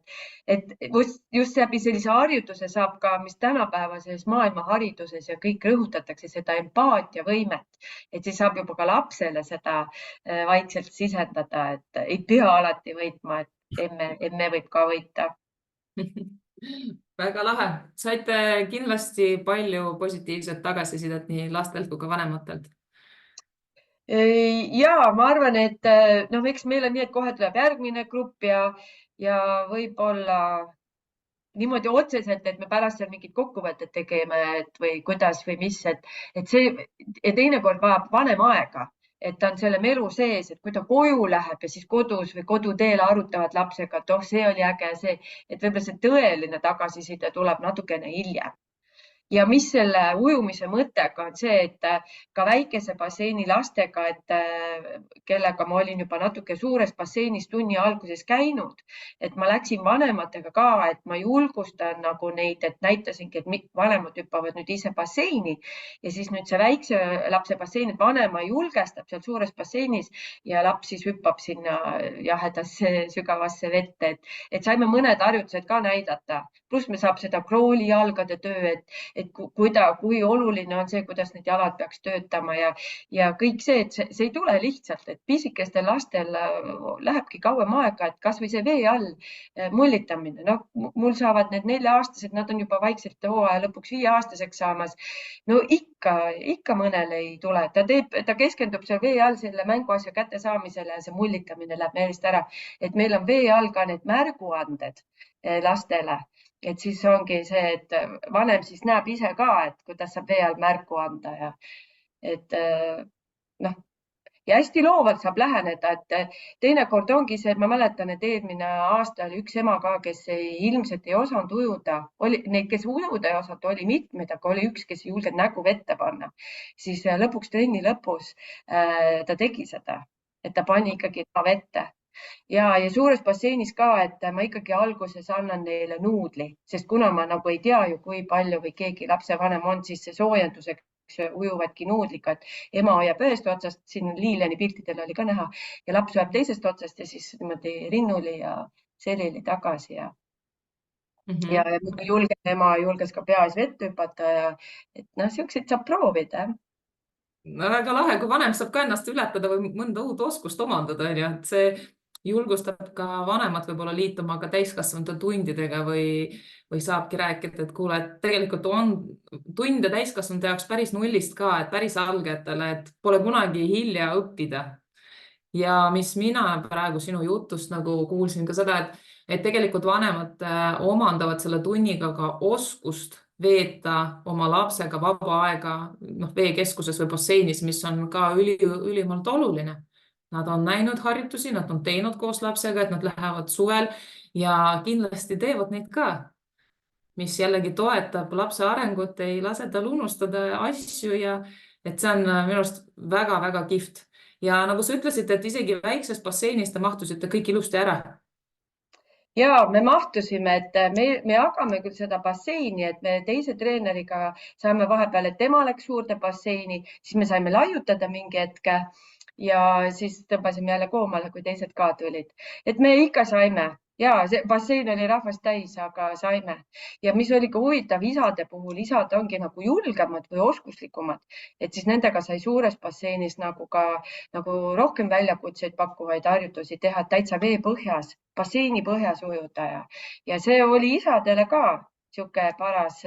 Et just läbi sellise harjutuse saab ka, mis tänapäevases maailmahariduses ja kõik rõhutatakse seda empaatiavõimet, et siis saab juba ka lapsele seda vaikselt sisendada, et ei pea alati võitma, et emme võib ka võita. Väga lahe. Saite kindlasti palju positiivset tagasisidet nii lastelt kui ka vanematelt. Ja ma arvan, et noh, eks meil on nii, et kohe tuleb järgmine grupp ja võib-olla niimoodi otseselt, et me pärast seal mingid kokkuvõtted tegeme või kuidas või mis, et see teinekord vajab vanem aega. Et ta on selle melu sees, et kui ta koju läheb ja siis kodus või koduteel arutavad lapsega, et oh, see oli äge, et võib-olla see tõeline tagasiside tuleb natukene hiljem. Ja mis selle ujumise mõttega on see, et ka väikese basseini lastega, kellega ma olin juba natuke suures basseinis tunni alguses käinud, et ma läksin vanematega ka, et ma julgustan nagu neid, et näitasingi, et vanemad hüppavad nüüd ise basseini ja siis nüüd see väikse lapse bassein, et vanema julgestab seal suures basseinis ja laps siis hüppab sinna jahedasse sügavasse vette, et saime mõned harjutused ka näidata. Pluss me saab seda krooli jalgade töö, et kui oluline on see, kuidas need jalad peaks töötama ja kõik see, et see ei tule lihtsalt, et pisikestel lastel lähebki kauem aega, et kas või see vee all mullitamine. No, mul saavad need 4-aastased, nad on juba vaikselt hooaja lõpuks 5-aastaseks saamas. No ikka mõnel ei tule. Ta keskendub seal vee all selle mänguasja kätte saamisele ja see mullitamine läheb meelest ära. Et meil on vee all ka need märguanded lastele. Et siis ongi see, et vanem siis näeb ise ka, et kuidas saab vee all märku anda ja hästi loovalt saab läheneda, et teinekord ongi see, et ma mäletan, et eelmine aasta oli üks ema ka, kes ilmselt ei osanud ujuda. Neid, kes ujuda ei osanud, oli mitmeid, aga oli üks, kes ei julgenud nägu vette panna. Siis lõpuks trenni lõpus ta tegi seda, et ta pani ikkagi vette. ja suures basseinis ka, et ma ikkagi alguses annan neile nuudli, sest kuna ma nagu ei tea ju, kui palju või keegi lapsevanem on, siis see soojenduseks ujuvadki nuudlikad. Ema hoiab ühest otsast, siin Liiliani piltidel oli ka näha, ja laps hoiab teisest otsast ja siis niimoodi rinnuli ja selili tagasi ja ema julges ka peas vett hüpata ja et noh, siukseid saab proovida. No, väga lahe, kui vanem saab ka ennast ületada või mõnda uut oskust omandada, et see julgustab ka vanemad võib-olla liituma ka täiskasvanute tundidega või saabki rääkida, et kuule, et tegelikult on tunde täiskasvanute jaoks päris nullist ka, et päris algajatele, et pole kunagi hilja õppida. Ja mis mina praegu sinu jutust nagu kuulsin ka seda, et tegelikult vanemad omandavad selle tunniga ka oskust veeta oma lapsega vaba aega veekeskuses või basseinis, mis on ka ülimalt oluline. Nad on näinud harjutusi, nad on teinud koos lapsega, et nad lähevad suvel ja kindlasti teevad neid ka, mis jällegi toetab lapse arengut, ei lase tal unustada asju ja et see on minu arust väga-väga kihvt. Ja nagu sa ütlesid, et isegi väikses basseinis te mahtusite kõik ilusti ära. Ja me mahtusime, et me jagame küll seda basseini, et me teise treeneriga saime vahepeal, et tema läks suurde basseini, siis me saime laiutada mingi hetke ja siis tõmbasime jälle koomale, kui teised ka tulid. Et me ikka saime. Ja see bassein oli rahvast täis, aga saime. Ja mis oli ka huvitav isade puhul, isad ongi nagu julgemad või oskuslikumad, et siis nendega sai suures basseinis nagu rohkem väljakutseid pakkuvaid harjutusi teha, täitsa vee põhjas, basseini põhjas ujuda ja see oli isadele ka siuke paras,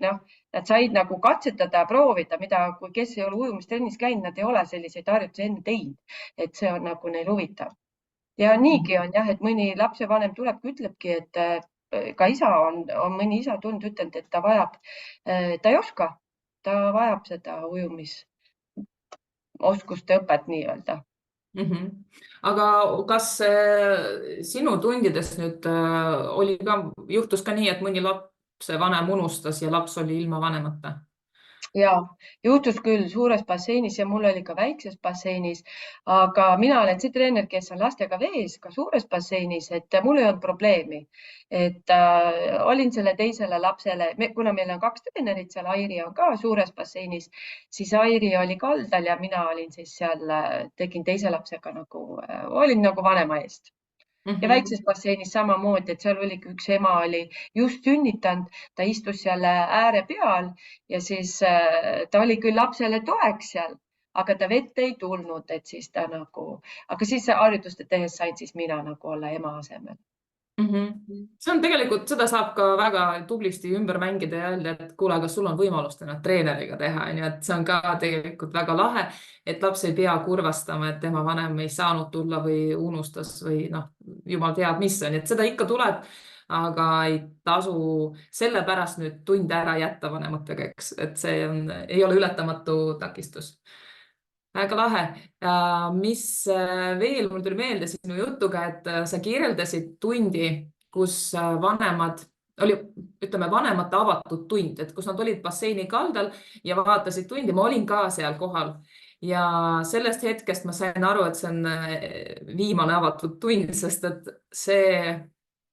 nad said nagu katsetada, proovida, mida, kui kes ei ole ujumistrennis käinud, nad ei ole selliseid harjutusi enne teinud, et see on nagu neil huvitav. Ja niigi on jah, et mõni lapsevanem tulebki, ütlebki, et ka isa on mõni isa tulnud, ütlenud, et ta vajab, ta ei oska, ta vajab seda ujumisoskuste õpet nii-öelda. Aga kas sinu tundides nüüd juhtus ka nii, et mõni lapsevanem unustas ja laps oli ilma vanemata? Ja juhtus küll suures basseinis ja mul oli ka väikses basseinis, aga mina olen see treener, kes on lastega vees ka suures basseinis, et mul ei olnud probleemi. Et olin selle teisele lapsele, kuna meil on 2 treenerit seal, Airi on ka suures basseinis, siis Airi oli kaldal ja mina olin siis seal, tegin teise lapsega olin nagu vanema eest. Ja väikses basseinis samamoodi, et seal oligi üks ema oli just sünnitanud, ta istus seal ääre peal ja siis ta oli küll lapsele toeks seal, aga ta vette ei tulnud, et siis ta aga siis harjutuste tehes sain siis mina olla ema asemel. See on tegelikult, seda saab ka väga tublisti ümber mängida ja öelda, et kuule, aga sul on võimalus täna treeneriga teha, et see on ka tegelikult väga lahe, et laps ei pea kurvastama, et tema vanem ei saanud tulla või unustas või jumal teab, mis on, et seda ikka tuleb, aga ei tasu selle pärast nüüd tunde ära jätta vanematega, et see ei ole ületamatu takistus. Väga lahe. Mis veel mul tuli meelde sinu jutuga, et sa kirjeldasid tundi, kus vanemate avatud tund, et kus nad olid basseini kaldal ja vaatasid tundi. Ma olin ka seal kohal ja sellest hetkest ma sain aru, et see on viimane avatud tund, sest et see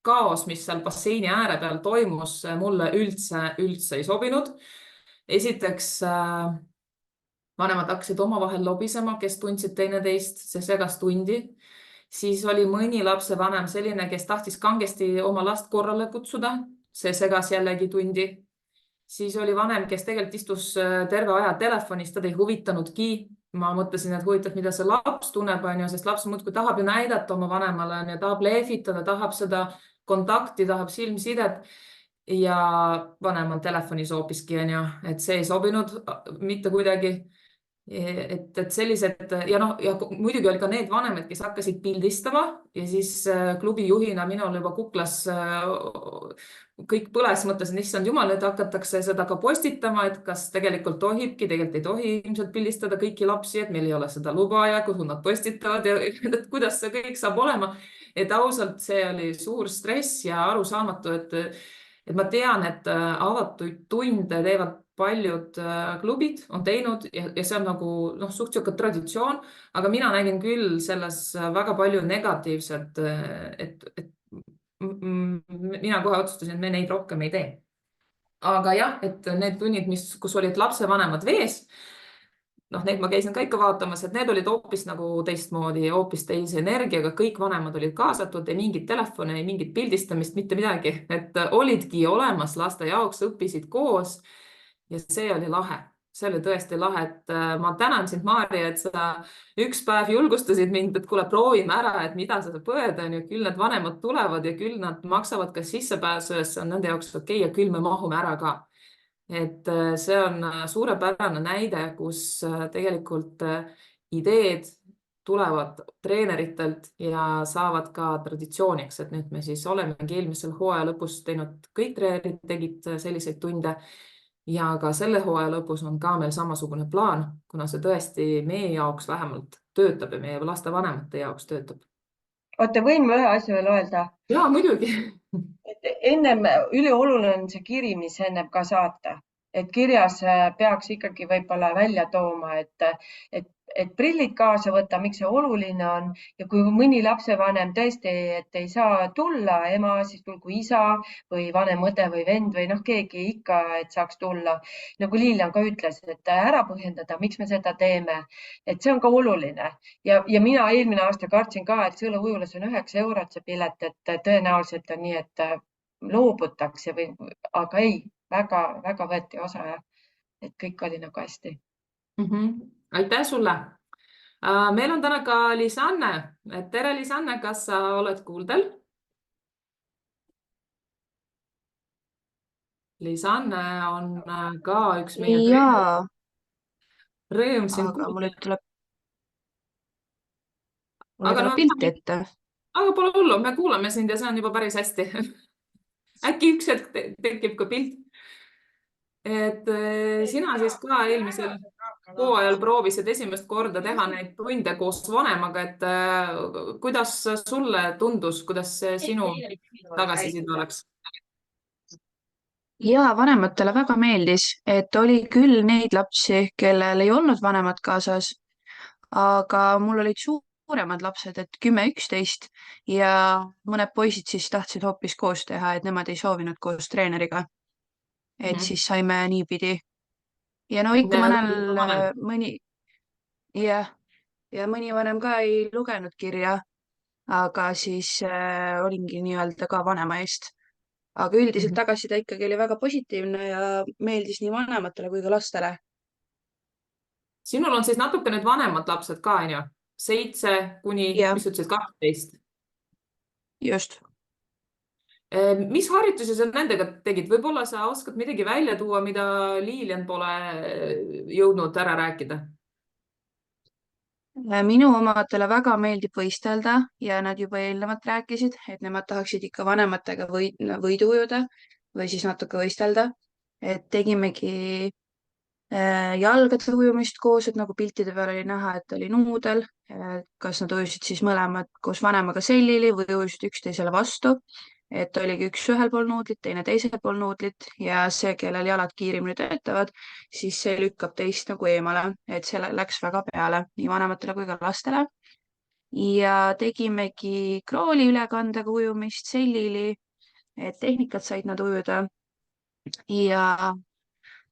kaos, mis seal basseini ääre peal toimus, mulle üldse ei sobinud. Esiteks vanemad hakkasid omavahel lobisema, kes tundsid teineteist, see segas tundi. Siis oli mõni lapsevanem selline, kes tahtis kangesti oma last korrale kutsuda, see segas jällegi tundi. Siis oli vanem, kes tegelikult istus terve aja telefonis, teda ei huvitanudki. Ma mõtlesin, et huvitab, mida see laps tunneb, sest laps muudkui tahab ju näidata oma vanemale ja tahab lehvitada, tahab seda kontakti, tahab silmsidet. Ja vanem on telefonis hoopiski, et see ei sobinud mitte kuidagi. Et sellised ja muidugi oli ka need vanemad, kes hakkasid pildistama ja siis klubi juhina minul juba kuklas kõik põles, mõtlesin, issand jumal, nüüd hakatakse seda ka postitama, et kas tegelikult tohibki, tegelikult ei tohi ilmselt pildistada kõiki lapsi, et meil ei ole seda luba ja kuhu nad postitavad ja et kuidas see kõik saab olema. Et ausalt see oli suur stress ja arusaamatu, et ma tean, et avatud tunde teevad paljud klubid on teinud ja see on nagu suht siuke traditsioon, aga mina nägin küll selles väga palju negatiivset, et mina kohe otsustasin, et me neid rohkem ei tee. Aga jah, et need tunnid, kus olid lapsevanemad vees, neid ma käisin ka ikka vaatamas, et need olid hoopis nagu teistmoodi, hoopis teise energiaga, kõik vanemad olid kaasatud, ei mingit telefoni, ei mingit pildistamist, mitte midagi, et olidki olemas laste jaoks, õppisid koos ja see oli lahe. See oli tõesti lahe, et ma tänan sind, Maarja, et sa üks päev julgustasid mind, et kuule, proovime ära, et mida sa põed on ja küll need vanemad tulevad ja küll nad maksavad ka sissepääsu ja see on nende jaoks okei ja küll me mahume ära ka. Et see on suurepärane näide, kus tegelikult ideed tulevad treeneritelt ja saavad ka traditsiooniks, et nüüd me siis olemegi eelmisel hooaja lõpus teinud, kõik treenerid tegid selliseid tunde ja ka selle hooaja lõpus on ka meil samasugune plaan, kuna see tõesti meie jaoks vähemalt töötab ja meie lastevanemate jaoks töötab. Oota, võin ma ühe asja veel öelda? Jaa, muidugi. Ennem ülioluline on see kiri, mis ennem ka saata. Et kirjas peaks ikkagi võib-olla välja tooma, et prillid kaasa võtta, miks see oluline on ja kui mõni lapsevanem tõesti, et ei saa tulla ema, siis tulgu isa või vanem õde või vend või keegi ikka, et saaks tulla. Nagu Lilian ka ütles, et ära põhjendada, miks me seda teeme, et see on ka oluline. Ja mina eelmine aasta kartsin ka, et Sõõla-Ujulas on 9 eurot see pilet, et tõenäoliselt on nii, et loobutakse, aga ei, väga võeti osa ja et kõik oli nagu hästi. Aitäh sulle. Meil on täna ka Liisanne. Tere, Liisanne, kas sa oled kuuldel? Liisanne on ka üks meie Jaa, rõõm sind aga kuulda. mulle tuleb Aga pilti ette. Aga pole hullu, me kuulame sind ja see on juba päris hästi. Äkki üks hetk tekib ka pilt. Et sina siis ka eelmisel hooajal proovisid esimest korda teha neid tunde koos vanemaga, et kuidas sulle tundus, kuidas see sinu tagasiside oleks? Jaa, vanematele väga meeldis, et oli küll neid lapsi, kellel ei olnud vanemad kaasas, aga mul olid suuremad lapsed, et 10-11 ja mõned poisid siis tahtsid hoopis koos teha, et nemad ei soovinud koos treeneriga. Et siis saime niipidi. Ja no ikka mõni vanem ka ei lugenud kirja, aga siis olingi nii-öelda ka vanema eest. Aga üldiselt tagasiside ikkagi oli väga positiivne ja meeldis nii vanematele kui ka lastele. Sinul on siis natuke nüüd vanemad lapsed ka, on ju? 7 kuni, mis ütlesid, 12? Just. Mis harjutusi sa nendega tegid? Võib-olla sa oskad midagi välja tuua, mida Lilian pole jõudnud ära rääkida? Minu omadele väga meeldib võistelda ja nad juba eelnevalt rääkisid, et nemad tahaksid ikka vanematega võidu ujuda või siis natuke võistelda. Et tegimegi jalgade ujumist koos, et nagu piltide peal oli näha, et oli nuudel. Kas nad ujusid siis mõlemad koos vanemaga sellili või ujusid üksteisele vastu. Et oligi üks ühel pool nuudlit, teine teisel pool nuudlit ja see, kellel jalad kiirimini töötavad, siis see lükkab teist nagu eemale, et see läks väga peale nii vanematele kui ka lastele. Ja tegimegi krooli ülekandega ujumist sellili, et tehnikat said nad ujuda ja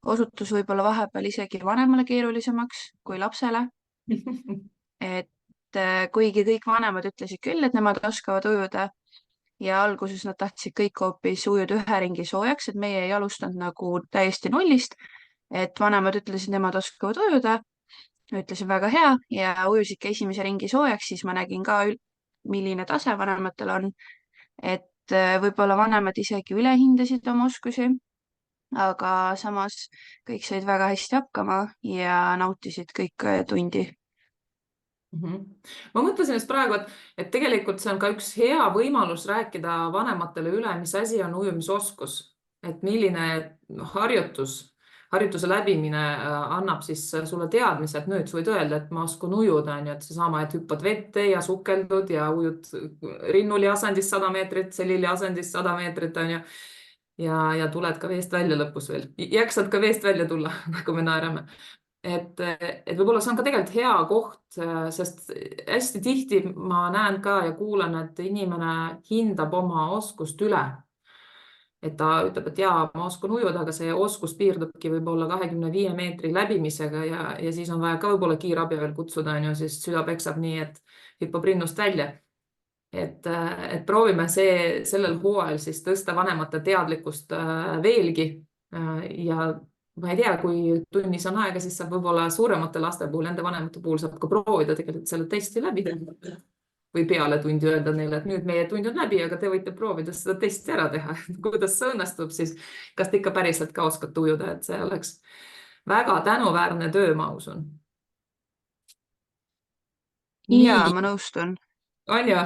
osutus võib-olla vahepeal isegi vanemale keerulisemaks kui lapsele. Et kuigi kõik vanemad ütlesid küll, et nemad oskavad ujuda, ja alguses nad tahtsid kõik hoopis ujuda ühe ringi soojaks, et meie ei alustanud nagu täiesti nullist, et vanemad ütlesid, nemad oskavad ujuda. Ütlesin väga hea ja ujusid ka esimese ringi soojaks, siis ma nägin ka, milline tase vanematel on. Et võib-olla vanemad isegi ülehindasid oma oskusi, aga samas kõik said väga hästi hakkama ja nautisid kõik tundi. Ma mõtlesin just praegu, et tegelikult see on ka üks hea võimalus rääkida vanematele üle, mis asi on ujumisoskus, et milline harjutuse läbimine annab siis sulle teadmise, et nüüd sa võid öelda, et ma oskan ujuda, et seesama, et hüppad vette ja sukeldud ja ujud rinnuli asendis 100 meetrit, sellili asendis 100 meetrit, on ju. ja tuled ka veest välja lõpus veel. Jaksad ka veest välja tulla, nagu me naerame. Et võib-olla see on ka tegelikult hea koht, sest hästi tihti ma näen ka ja kuulen, et inimene hindab oma oskust üle. Et ta ütleb, et jaa, ma oskan ujuda, aga see oskus piirdubki võib-olla 25 meetri läbimisega ja siis on vaja ka võib-olla kiirabi veel kutsuda, siis süda peksab nii, et hüppab rinnust välja. Et proovime sellel hooajal siis tõsta vanemate teadlikkust veelgi ja ma ei tea, kui tunnis on aega, siis saab võib-olla suuremate laste puhul, nende vanemate puhul saab ka proovida tegelikult selle testi läbi või peale tundi öelda neile, et nüüd meie tund on läbi, aga te võite proovida seda testi ära teha. Kuidas see õnnestub, siis kas te ikka päriselt ka oskate ujuda, et see oleks väga tänuväärne töö, ma usun. Jaa, ma nõustun. On ju?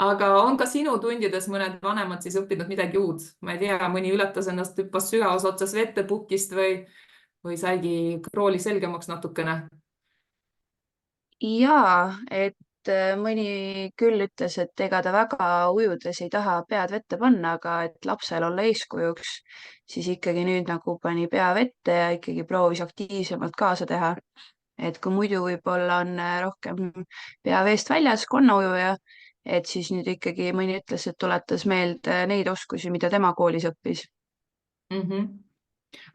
Aga on ka sinu tundides mõned vanemad siis õppinud midagi uud? Ma ei tea, mõni ületas ennast, hüppas sügavas otsas vette pukist või saigi krooli selgemaks natukene? Jaa, et mõni küll ütles, et ega ta väga ujudes ei taha pead vette panna, aga et lapsel olla eeskujuks, siis ikkagi nüüd nagu pani pea vette ja ikkagi proovis aktiivsemalt kaasa teha. Et kui muidu võib-olla on rohkem pea veest väljas konnaujuja, et siis nüüd ikkagi mõni ütles, et tuletas meelde neid oskusi, mida tema koolis õppis.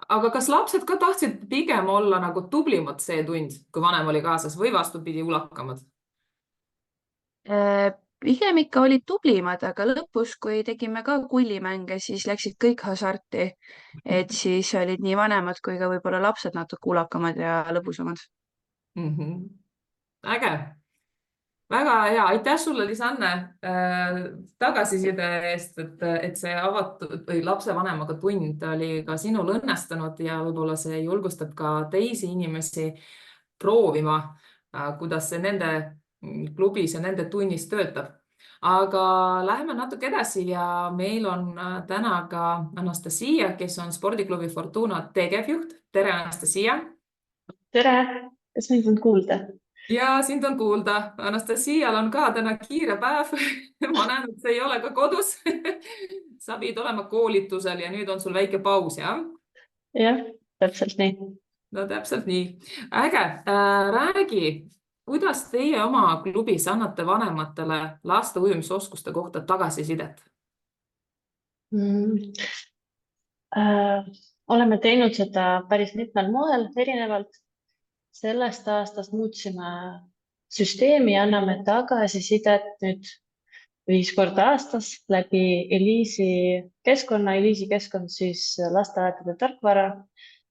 Aga kas lapsed ka tahtsid pigem olla nagu tublimad see tund, kui vanem oli kaasas või vastupidi ulakamad? Pigem ikka olid tublimad, aga lõpus, kui tegime ka kullimänge, siis läksid kõik hasarti. Et siis olid nii vanemad kui ka võib-olla lapsed natuke ulakamad ja lõbusamad. Äge. Väga hea. Aitäh sulle, Lisanne, tagasiside eest, et see avatud või lapsevanemaga tund oli ka sinul õnnestunud ja võib-olla see julgustab ka teisi inimesi proovima, kuidas see nende klubis ja nende tunnis töötab. Aga läheme natuke edasi ja meil on täna ka Anastasia, kes on spordiklubi Fortuna tegevjuht. Tere, Anastasia! Tere! Kas mind on kuulda? Ja sind on kuulda. Anastasial on ka täna kiire päev. Ma näen, et see ei ole ka kodus. Sa pidid olema koolitusel ja nüüd on sul väike paus, jah? Jah, täpselt nii. No täpselt nii. Äge. Räägi, kuidas teie oma klubis annate vanematele laste ujumisoskuste kohta tagasisidet? Oleme teinud seda päris mitmel moel erinevalt. Sellest aastast muutsime süsteemi ja anname tagasisidet nüüd 5 korda aastas läbi Eliisi keskkonna. Eliisi keskkond siis lasteaedade tarkvara,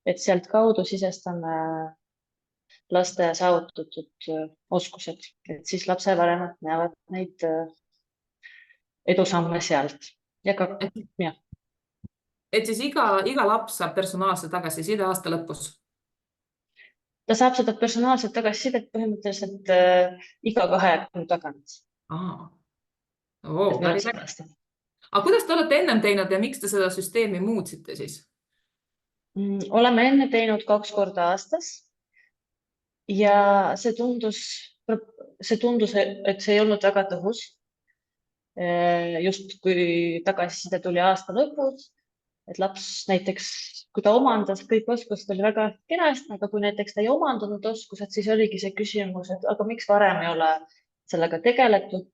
et sealt kaudu sisestame laste saavutatud oskused, et siis lapsevanemad näevad neid edusamme sealt. Et siis iga laps saab personaalse tagasiside aasta lõpus? Ta saab seda personaalset tagasisidet põhimõtteliselt iga 2 kuu tagant. Aga kuidas te olete ennem teinud ja miks te seda süsteemi muutsite siis? Oleme enne teinud 2 korda aastas ja see tundus, et see ei olnud väga tõhus. Just kui tagasiside tuli aasta lõpus, et laps näiteks, kui ta omandas kõik oskused, oli väga kenasti, aga kui näiteks ta ei omandanud oskused, siis oligi see küsimus, et aga miks varem ei ole sellega tegeletud,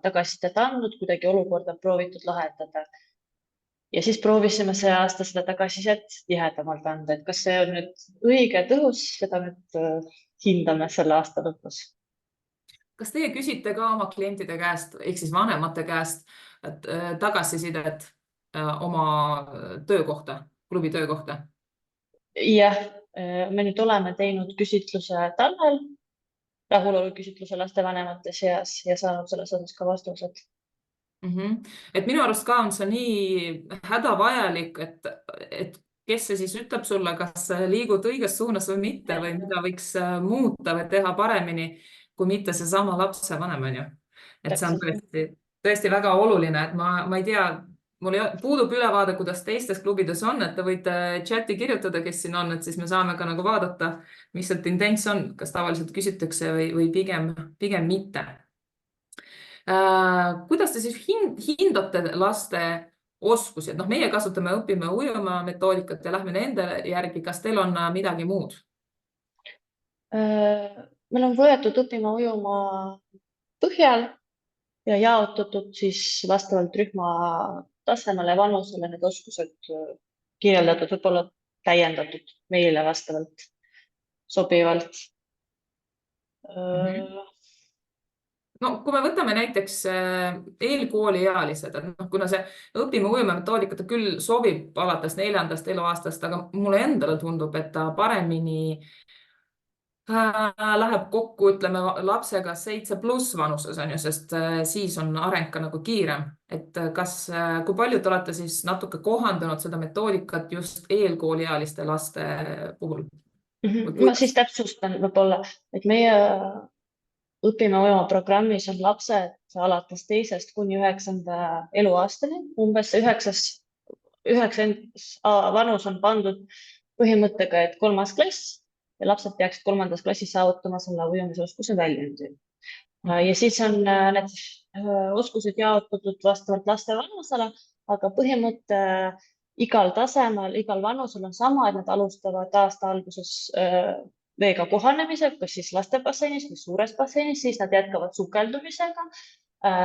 tagasisidet andnud, kuidagi olukorda proovitud lahendada. Ja siis proovisime see aasta seda tagasisidet tihedamalt anda, et kas see on nüüd õige tõhus, seda nüüd hindame selle aasta lõpus. Kas teie küsite ka oma klientide käest, ehk siis vanemate käest tagasisidet oma töökohta, klubi töökohta? Jah, me nüüd oleme teinud küsitluse talvel, rahulolu küsitluse lastevanemate seas ja saanud selles osas ka vastused. Et minu arust ka on see nii hädavajalik, et kes see siis ütleb sulle, kas liigud õiges suunas või mitte või mida võiks muuta või teha paremini, kui mitte see sama lapsevanem, on ju. Et see on tõesti väga oluline, et ma ei tea, mul puudub ülevaade, kuidas teistes klubides on, et te võite chati kirjutada, kes siin on, et siis me saame ka nagu vaadata, mis see tendents on, kas tavaliselt küsitakse või pigem mitte. Kuidas te siis hindate laste oskusi, et noh, meie kasutame, õpime ujuma metoodikat ja lähme nende järgi. Kas teil on midagi muud? Meil on võetud õppima ujuma põhjal ja jaotatud siis vastavalt rühma tasemele ja vanusele need oskused kirjeldatud, võib-olla täiendatud meile vastavalt sobivalt. No kui me võtame näiteks eelkooliealised, et noh, kuna see õpime ujuma metoodikat küll sobib alates 4. eluaastast, aga mulle endale tundub, et ta paremini läheb kokku, ütleme, lapsega 7+ vanuses on ju, sest siis on areng ka nagu kiirem. Et kui palju te olete siis natuke kohandanud seda metoodikat just eelkooliealiste laste puhul? Ma siis täpsustan võib-olla, et meie õpime ujuma programmis on lapsed alates 2. kuni 9. eluaastani. Umbes 9. vanus on pandud põhimõttega, et 3. klass ja lapsed peaksid 3. klassis saavutama selle ujumisoskuse väljundi. Ja siis on need oskused jaotatud vastavalt laste vanusele, aga põhimõte igal tasemel, igal vanusel on sama, et nad alustavad aasta alguses veega kohanemisega, kas siis lastebasseinis või suures basseinis, siis nad jätkavad sukeldumisega.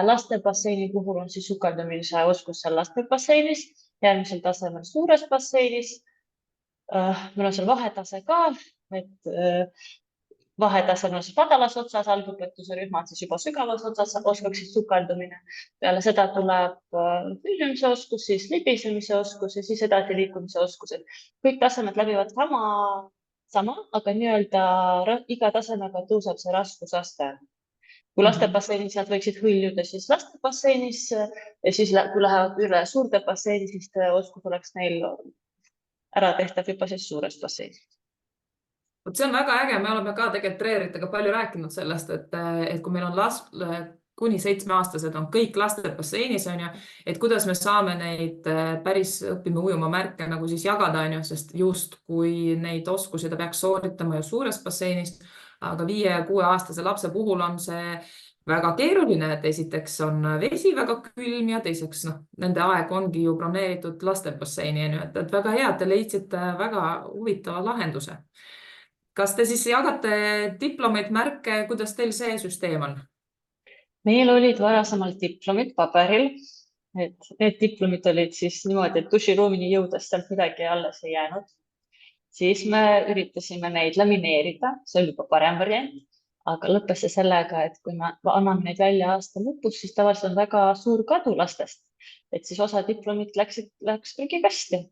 Lastebasseini puhul on siis sukeldumise oskus seal lastebasseinis, järgmisel tasemel suures basseinis. Meil on seal vahetase ka, et vahetasel on siis madalas otsas, algõpetuse rühmad siis juba sügavas otsas oskaksid sukeldumine. Peale seda tuleb hüljumise oskus, siis libisemise oskus ja siis edasi liikumise oskused. Kõik tasemed läbivad sama, aga nii-öelda iga tasemega tõuseb see raskusaste. Kui lastebasseinis nad võiksid hõljuda, siis lastebasseinis ja siis kui lähevad üle suurde basseini, siis oskus oleks neil ära tehtav juba siis suures basseinis. See on väga äge, me oleme ka tegelikult treeneritega palju rääkinud sellest, et kui meil on kuni 7-aastased on kõik lastebasseinis, on ju, et kuidas me saame neid päris õppime ujuma märke nagu siis jagada, on ju, sest just kui neid oskusi ta peaks sooritama ju suures basseinis, aga 5-6-aastase lapse puhul on see väga keeruline, et esiteks on vesi väga külm ja teiseks nende aeg ongi ju broneeritud lastebasseini, et väga hea, et te leidsite väga huvitava lahenduse. Kas te siis jagate diplomeid, märke, kuidas teil see süsteem on? Meil olid varasemalt diplomid paberil, et need diplomid olid siis niimoodi, et duširuumini jõudes sealt midagi alles ei jäänud. Siis me üritasime neid lamineerida, see oli juba parem variant, aga lõppes see sellega, et kui me anname neid välja aasta lõpus, siis tavaliselt on väga suur kadu lastest, et siis osa diplomid läks prügikasti.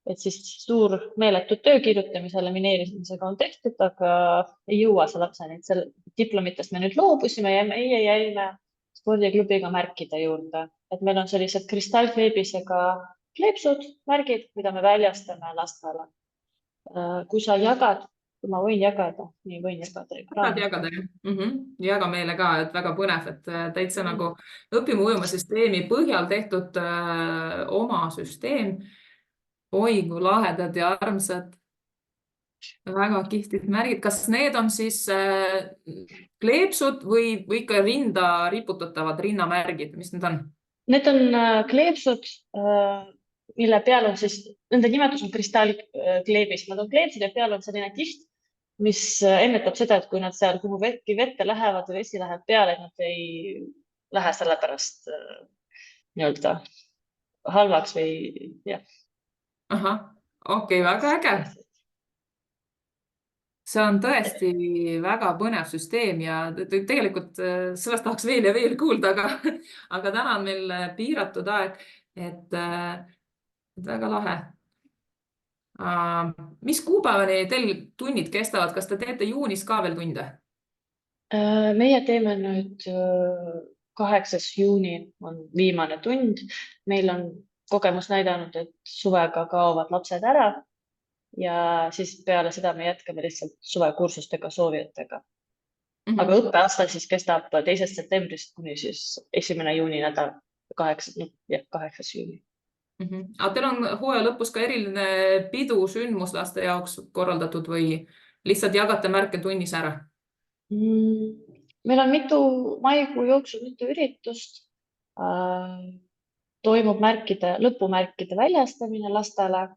Et siis suur meeletu töö kirjutamise lamineerimisega on tehtud, aga ei jõua see lapseni. Diplomitest me nüüd loobusime ja meie jäime spordiklubiga märkida juurde. Et meil on sellised kristallkleebisega kleepsud, märgid, mida me väljastame lastele. Kui sa jagad, kui ma võin jagada, nii võin jagada. Saad jagada, jaga meile ka, et väga põnev, et täitsa nagu õpime ujuma süsteemi põhjal tehtud oma süsteem. Oi, kui lahedad ja armsad, väga kihvtid märgid. Kas need on siis kleepsud või ikka rinda riputatavad rinnamärgid? Mis need on? Need on kleepsud, mille peal on siis, nende nimetus on kristallkleebist. Nad on kleepsud ja peal on selline kiht, mis ennetab seda, et kui nad seal kuhu vette lähevad või vesi läheb peale, et nad ei lähe selle pärast nii-öelda halvaks või jah. Aha, okei, väga äge. See on tõesti väga põnev süsteem ja tegelikult sellest tahaks veel ja veel kuulda, aga täna on meil piiratud aeg, et väga lahe. Mis kuupäevani teil tunnid kestavad? Kas te teete juunis ka veel tunde? Meie teeme nüüd 8. juuni on viimane tund. Meil on kogemus näidanud, et suvega kaovad lapsed ära ja siis peale seda me jätkame lihtsalt suvekursustega soovijatega. Aga õppeaasta siis kestab 2. septembrist kuni siis 1. juuni nädal, 8. juuni. Aga teil on hooaja lõpus ka eriline pidu, sündmus laste jaoks korraldatud või lihtsalt jagate märke tunnis ära? Meil on maikuu jooksul mitu üritust. toimub lõpumärkide väljastamine lastele.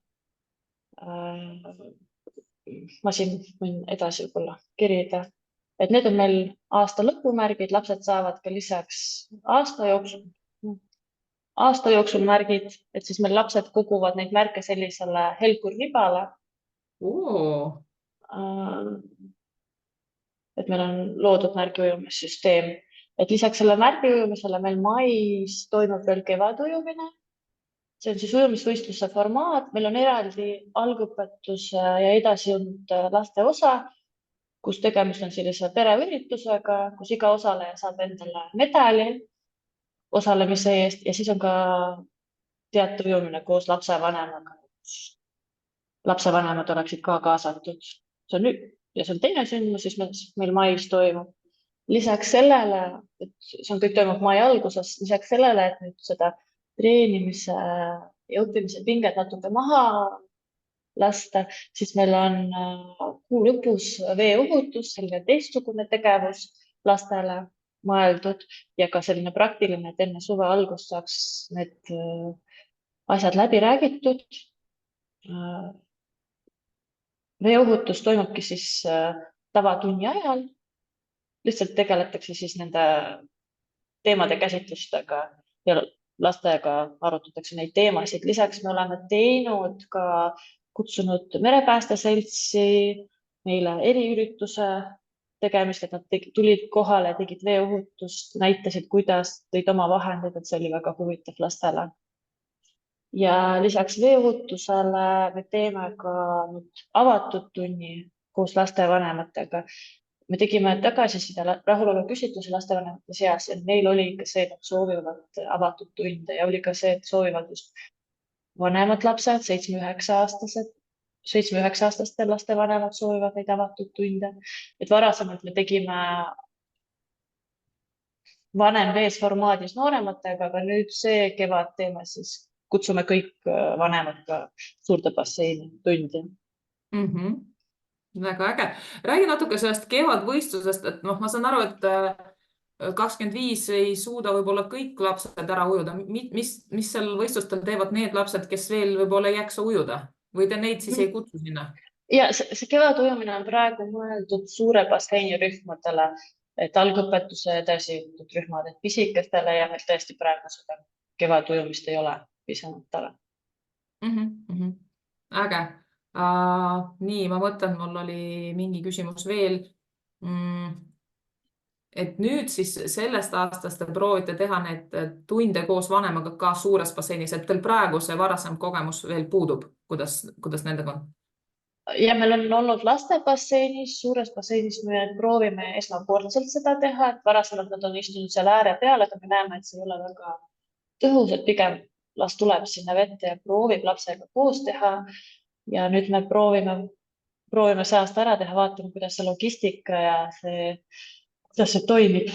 Ma siin võin edasi võib-olla kirjada, et need on meil aasta lõpumärgid, lapsed saavad ka lisaks aasta jooksul märgid, et siis meil lapsed koguvad neid märke sellisele helkurribale. Et meil on loodud märgiujumissüsteem, et lisaks selle märgiujumisele meil mais toimub veel kevadujumine. See on siis ujumisvõistluse formaat, meil on eraldi algõpetuse ja edasijõudnud laste osa, kus tegemist on sellise pereüritusega, kus iga osaleja saab endale medali osalemise eest ja siis on ka teatud ujumine koos lapsevanemaga. Lapsevanemad oleksid ka kaasatud. See on teine sündmus, siis meil mais toimub. Lisaks sellele, et see on kõik toimub mai alguses, lisaks sellele, et nüüd seda treenimise ja õppimise pinget natuke maha lasta, siis meil on kuu lõpus veeohutus, selline teistsugune tegevus lastele mõeldud ja ka selline praktiline, et enne suve algust saaks need asjad läbi räägitud. Veeohutus toimubki siis tavatunni ajal. Lihtsalt tegeletakse siis nende teemade käsitlustega ja lastega arutatakse neid teemasid. Lisaks me oleme kutsunud merepäästeseltsi meile eriürituse tegemist, et nad tulid kohale, tegid veeohutust, näitasid, kuidas tõid oma vahendid, et see oli väga huvitav lastele. Ja lisaks veeohutusele me teeme ka nüüd avatud tunni koos lastevanematega. Me tegime tagasiside rahulolu küsitluse lastevanemate seas ja neil oli ikka see, et nad soovivad avatud tunde ja oli ka see, et soovivad just vanemad lapsed, 7-9-aastaste lastevanemad soovivad neid avatud tunde. Et varasemalt me tegime vanem vees formaadis noorematega, aga nüüd see kevad teeme siis, kutsume kõik vanemad ka suurde basseini tundi. Väga äge. Räägi natuke sellest kevadvõistlusest, et ma saan aru, et 25 ei suuda võib-olla kõik lapsed ära ujuda. Mis seal võistlustel teevad need lapsed, kes veel võib-olla ei jaksa ujuda? Või te neid siis ei kutsu sinna? Ja see kevadujumine on praegu mõeldud suure basseini rühmadele, et algõpetuse edasijõudnud rühmad, et pisikestele ja meil tõesti praegu seda kevadujumist ei ole pisamatele. Äge. Nii, ma mõtlen, mul oli mingi küsimus veel. Et nüüd siis sellest aastast te proovite teha need tunde koos vanemaga ka suures basseinis, et teil praegu see varasem kogemus veel puudub. Kuidas nendega on? Ja meil on olnud laste basseinis, suures basseinis me proovime esmakordselt seda teha, et varasemalt nad on istunud seal ääre peal, aga me näeme, et see ei ole väga tõhus, et pigem las tuleb sinna vette ja proovib lapsega koos teha. Ja nüüd me proovime see aasta ära teha, vaatame, kuidas see logistika ja kuidas see toimib.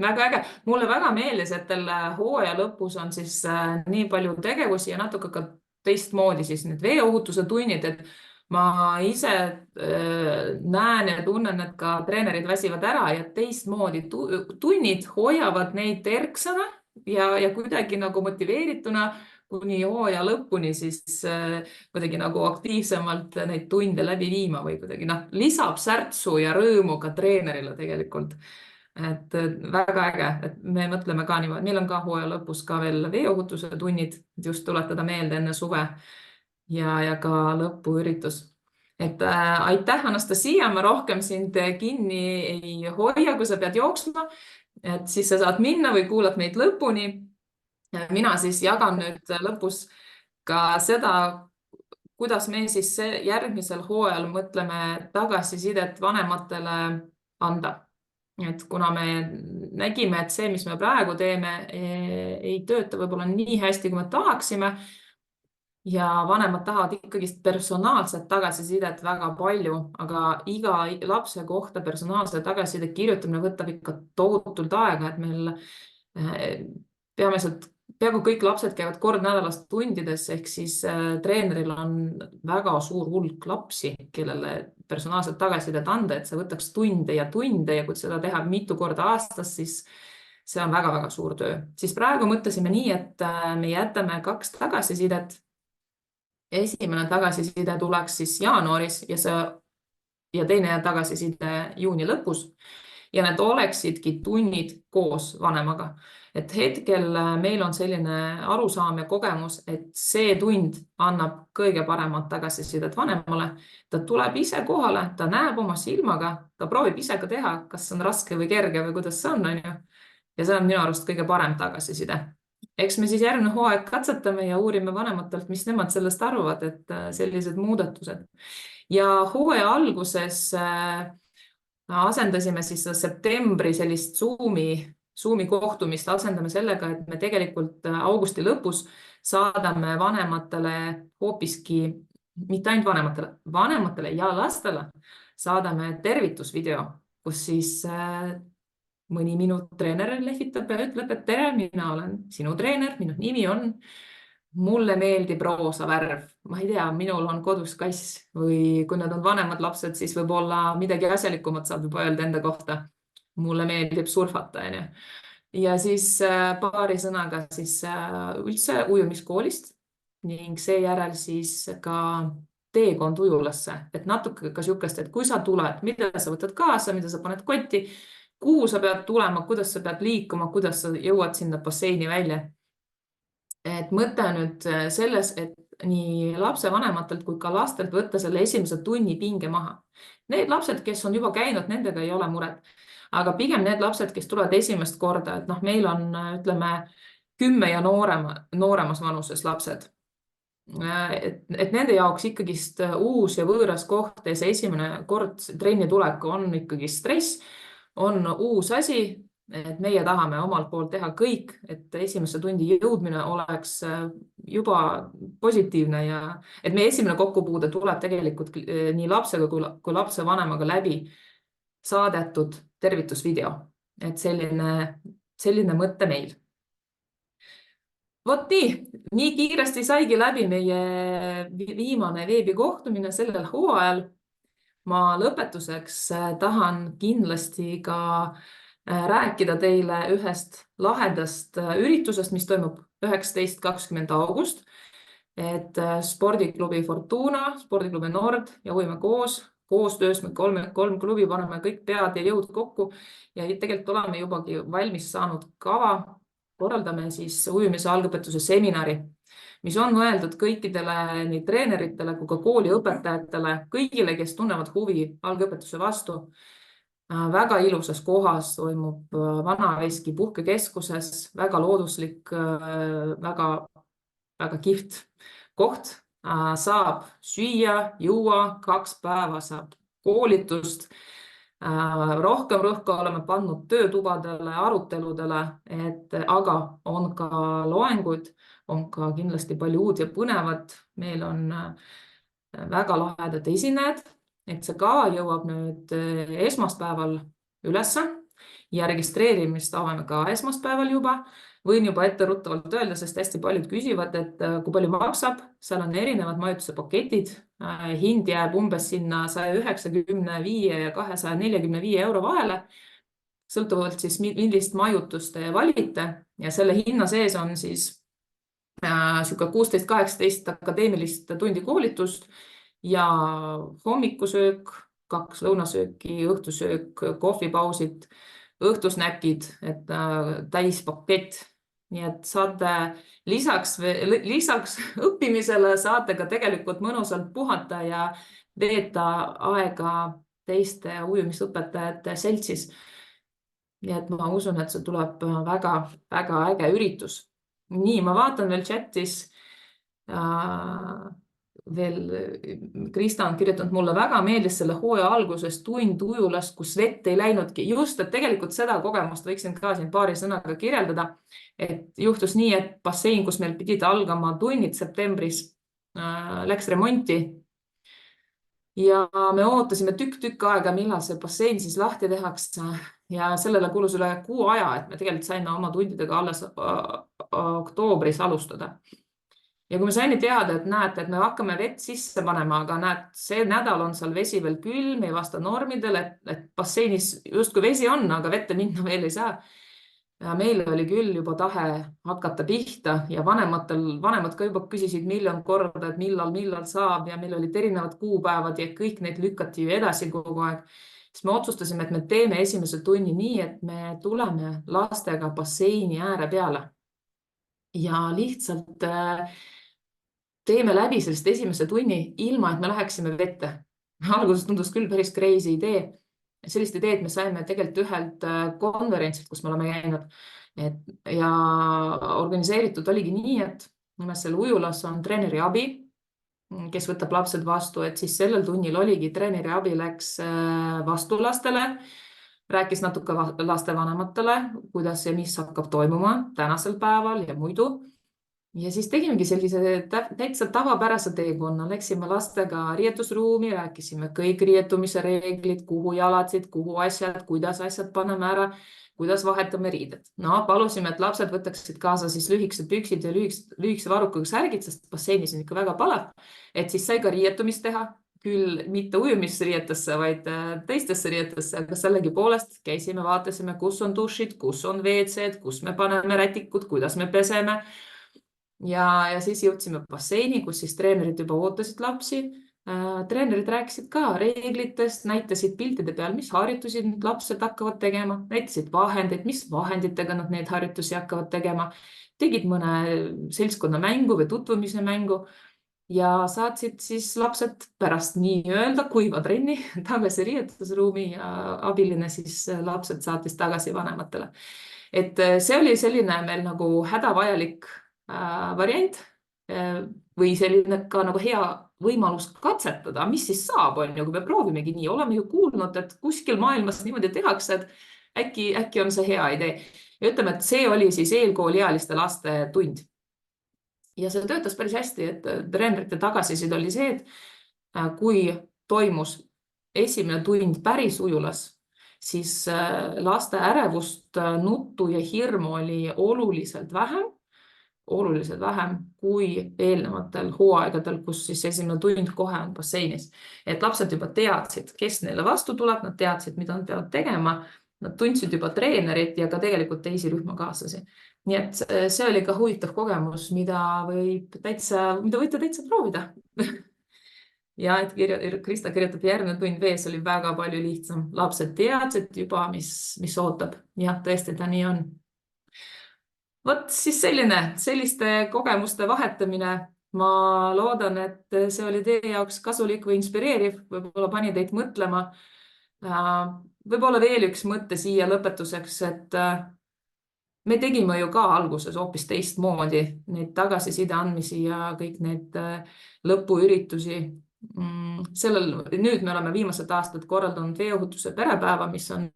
Väga äge. Mulle väga meeldis, et teil hooaja lõpus on siis nii palju tegevusi ja natuke ka teistmoodi siis need veeohutuse tunnid, et ma ise näen ja tunnen, et ka treenerid väsivad ära ja teistmoodi tunnid hoiavad neid terksana ja kuidagi nagu motiveerituna kuni hooaja lõpuni siis kuidagi nagu aktiivsemalt neid tunde läbi viima või kuidagi lisab särtsu ja rõõmu ka treenerile tegelikult. Et väga äge, et me mõtleme ka niimoodi, meil on ka hooaja lõpus ka veel veeohutuse tunnid, just tuletada meelde enne suve ja ka lõpuüritus. Et aitäh, Anastasia, ma rohkem sind kinni ei hoia, kui sa pead jooksma, et siis sa saad minna või kuulad meid lõpuni. Mina siis jagan nüüd lõpus ka seda, kuidas me siis järgmisel hooajal mõtleme tagasisidet vanematele anda. Et kuna me nägime, et see, mis me praegu teeme, ei tööta võib-olla nii hästi, kui me tahaksime ja vanemad tahavad ikkagi personaalset tagasisidet väga palju, aga iga lapse kohta personaalse tagasiside kirjutamine võtab ikka tohutult aega, et meil peaaegu kõik lapsed käivad kord nädalas tundides, ehk siis treeneril on väga suur hulk lapsi, kellele personaalset tagasisidet anda, et see võtaks tunde ja kui seda teha mitu korda aastas, see on väga-väga suur töö. Siis praegu mõtlesime nii, et me jätame 2 tagasisidet. Esimene tagasiside tuleks siis jaanuaris ja teine tagasiside juuni lõpus. Ja need oleksidki tunnid koos vanemaga. Et hetkel meil on selline arusaam ja kogemus, et see tund annab kõige paremat tagasisidet vanemale. Ta tuleb ise kohale, ta näeb oma silmaga, ta proovib ise ka teha, kas on raske või kerge või kuidas see on. Ja see on minu arust kõige parem tagasiside. Eks me siis järgmine hooaeg katsetame ja uurime vanematelt, mis nemad sellest arvavad, et sellised muudatused. Ja hooaja alguses asendasime siis septembri sellist Zoomi kohtumist, asendame sellega, et me tegelikult augusti lõpus saadame vanematele hoopiski, mitte ainult vanematele ja lastele saadame tervitusvideo, kus siis mõni minu treener lehvitab ja ütleb, et tere, mina olen sinu treener, minu nimi on, mulle meeldib roosa värv. Ma ei tea, minul on kodus kass või kui nad on vanemad lapsed, siis võib-olla midagi asjalikumat saab juba öelda enda kohta. Mulle meeldib surfata. Ja siis paari sõnaga siis üldse ujumiskoolist ning seejärel siis ka teekond ujulasse. Et natuke ka sihukest, et kui sa tuled, mida sa võtad kaasa, mida sa paned kotti, kuhu sa pead tulema, kuidas sa pead liikuma, kuidas sa jõuad sinna basseini välja. Et mõte nüüd selles, et nii lapsevanematelt kui ka lastelt võtta selle esimese tunni pinge maha. Need lapsed, kes on juba käinud, nendega ei ole muret. Aga pigem need lapsed, kes tulevad esimest korda, et meil on, ütleme, 10 ja nooremas vanuses lapsed. Et nende jaoks ikkagist uus ja võõras koht ja see esimene kord trenni tulek on ikkagi stress, on uus asi, et meie tahame omalt poolt teha kõik, et esimesse tundi jõudmine oleks juba positiivne ja et meie esimene kokkupuude tuleb tegelikult nii lapsega kui lapse vanemaga läbi saadetud tervitusvideo. Et selline mõte meil. Vot nii kiiresti saigi läbi meie viimane veebikohtumine sellel hooajal. Ma lõpetuseks tahan kindlasti ka rääkida teile ühest lahedast üritusest, mis toimub 19.–20. august. Et spordiklubi Fortuna, spordiklubi Nord ja Ujime koostöös me 3 klubi paneme kõik pead ja jõud kokku ja tegelikult oleme jubagi valmis saanud kava. Korraldame siis ujumise algõpetuse seminari, mis on mõeldud kõikidele nii treeneritele kui ka kooliõpetajatele, kõigile, kes tunnevad huvi algõpetuse vastu. Väga ilusas kohas toimub Vanaveski puhkekeskuses, väga looduslik, väga kihvt koht. Saab süüa, juua, 2 päeva saab koolitust. Rohkem rõhku oleme pannud töötubadele, aruteludele, aga on ka loengud, on ka kindlasti palju uut ja põnevat. Meil on väga lahedad esinejad, et see kava jõuab nüüd esmaspäeval ülesse ja registreerimist avame ka esmaspäeval juba. Võin juba etteruttavalt öelda, sest hästi paljud küsivad, et kui palju maksab, seal on erinevad majutuse paketid. Hind jääb umbes sinna 195 ja 245 euro vahele, sõltuvalt siis millist majutust te valite ja selle hinna sees on siis 16-18 akadeemilist tundi koolitust ja hommikusöök, 2 lõunasööki, õhtusöök, kohvipausid, õhtusnäkid, et täispakett. Nii et saate lisaks õppimisele saate ka tegelikult mõnusalt puhata ja veeta aega teiste ujumisõpetajate seltsis. Nii et ma usun, et see tuleb väga äge üritus. Nii, ma vaatan veel chatis. Krista on kirjutanud, mulle väga meeldis selle hooaja alguses tund ujulas, kus vett ei läinudki. Just, et tegelikult seda kogemust võiksin ka siin paari sõnaga kirjeldada. Et juhtus nii, et bassein, kus meil pidid algama tunnid septembris, läks remonti. Ja me ootasime tükk aega, millal see bassein siis lahti tehakse. Ja sellele kulus üle 6 aja, et me tegelikult saime oma tundidega alles oktoobris alustada. Ja kui me saime teada, et näete, et me hakkame vett sisse panema, aga näed, see nädal on seal vesi veel külm, ei vasta normidele, et basseinis justkui vesi on, aga vette minna veel ei saa. Ja meil oli küll juba tahe hakata pihta ja vanemad ka juba küsisid miljon korda, et millal saab ja meil olid erinevad kuupäevad ja kõik need lükati ju edasi kogu aeg. Siis me otsustasime, et me teeme esimese tunni nii, et me tuleme lastega basseini ääre peale ja lihtsalt teeme läbi sellist esimese tunni ilma, et me läheksime vette. Alguses tundus küll päris crazy idee. Sellist ideed me saime tegelikult ühelt konverentsilt, kus me oleme käinud. Ja organiseeritud oligi nii, et seal ujulas on treeneri abi, kes võtab lapsed vastu, et siis sellel tunnil oligi treeneri abi läks vastu lastele, rääkis natuke lastevanematele, kuidas ja mis hakkab toimuma tänasel päeval ja muidu. Ja siis tegimegi sellise täitsa tavapärase teekonna, läksime lastega riietusruumi, rääkisime kõik riietumise reeglid, kuhu jalatsid, kuhu asjad, kuidas asjad paneme ära, kuidas vahetame riided. No, palusime, et lapsed võtaksid kaasa siis lühikesed püksid ja lühikese varrukaga särgid, sest basseinis on ikka väga palav, et siis sai ka riietumist teha, küll mitte ujumisriietesse, vaid teistesse riietesse, aga sellegi poolest käisime, vaatasime, kus on dušid, kus on WC-d, kus me paneme rätikud, kuidas me peseme. Ja siis jõudsime basseini, kus siis treenerid juba ootasid lapsi. Treenerid rääkisid ka reeglitest, näitasid piltide peal, mis harjutusi need lapsed hakkavad tegema, näitasid vahendeid, mis vahenditega nad neid harjutusi hakkavad tegema, tegid mõne seltskonna mängu või tutvumise mängu ja saatsid siis lapsed pärast nii-öelda kuiva trenni tagasi riietusruumi ja abiline siis lapsed saatis tagasi vanematele. Et see oli selline meil nagu hädavajalik variant või selline ka nagu hea võimalus katsetada, mis siis saab, kui me proovimegi nii. Oleme ju kuulnud, et kuskil maailmas niimoodi tehakse, et äkki on see hea idee. Ja ütleme, et see oli siis eelkooliealiste laste tund. Ja see töötas päris hästi, et treenerite tagasiside oli see, et kui toimus esimene tund päris ujulas, siis laste ärevust, nuttu ja hirmu oli oluliselt vähem kui eelnevatel hooaegadel, kus siis esimene tund kohe on basseinis. Et lapsed juba teadsid, kes neile vastu tuleb, nad teadsid, mida nad peavad tegema, nad tundsid juba treenerit ja ka tegelikult teisi rühmakaaslasi. Nii et see oli ka huvitav kogemus, mida võite täitsa proovida. Ja et Krista kirjutab, järgmine tund vees oli väga palju lihtsam. Lapsed teadsid juba, mis ootab. Jah, tõesti, ta nii on. Vot siis selliste kogemuste vahetamine. Ma loodan, et see oli teie jaoks kasulik või inspireeriv, võib-olla pani teid mõtlema. Võib-olla veel üks mõte siia lõpetuseks, et me tegime ju ka alguses hoopis teistmoodi neid tagasiside andmisi ja kõik need lõpuüritusi. Nüüd me oleme viimased aastad korraldanud veeohutuse perepäeva, mis on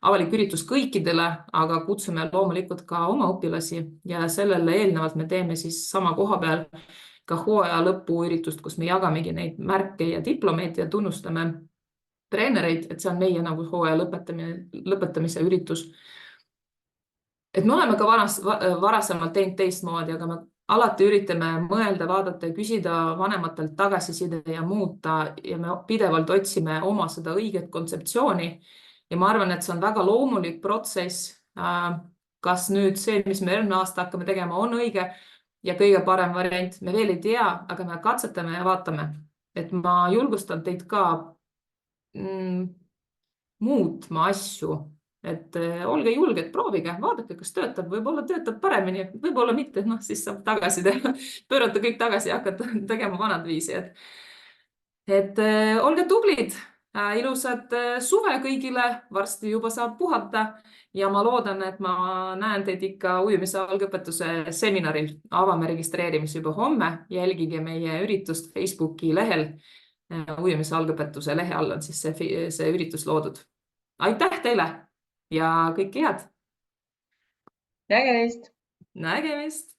avalik üritus kõikidele, aga kutsume loomulikult ka oma õpilasi ja sellele eelnevalt me teeme siis sama koha peal ka hooaja lõpuüritust, kus me jagamegi neid märke ja diplomeid ja tunnustame treenereid, et see on meie nagu hooaja lõpetamise üritus. Et me oleme ka varasemalt teinud teistmoodi, aga me alati üritame mõelda, vaadata ja küsida vanematelt tagasiside ja muuta ja me pidevalt otsime oma seda õiget kontseptsiooni. Ja ma arvan, et see on väga loomulik protsess. Kas nüüd see, mis me eelmine aasta hakkame tegema, on õige ja kõige parem variant, me veel ei tea, aga me katsetame ja vaatame. Et ma julgustan teid ka muutma asju, et olge julged, proovige, vaadake, kas töötab, võib-olla töötab paremini, võib-olla mitte, siis saab tagasi teha, pöörata kõik tagasi ja hakata tegema vanad viisi. Et olge tublid. Ilusat suve kõigile, varsti juba saab puhata ja ma loodan, et ma näen teid ikka ujumise algõpetuse seminaril. Avame registreerimise juba homme, jälgige meie üritust Facebooki lehel. Ujumise algõpetuse lehe all on siis see üritus loodud. Aitäh teile ja kõike head! Nägemist! Nägemist!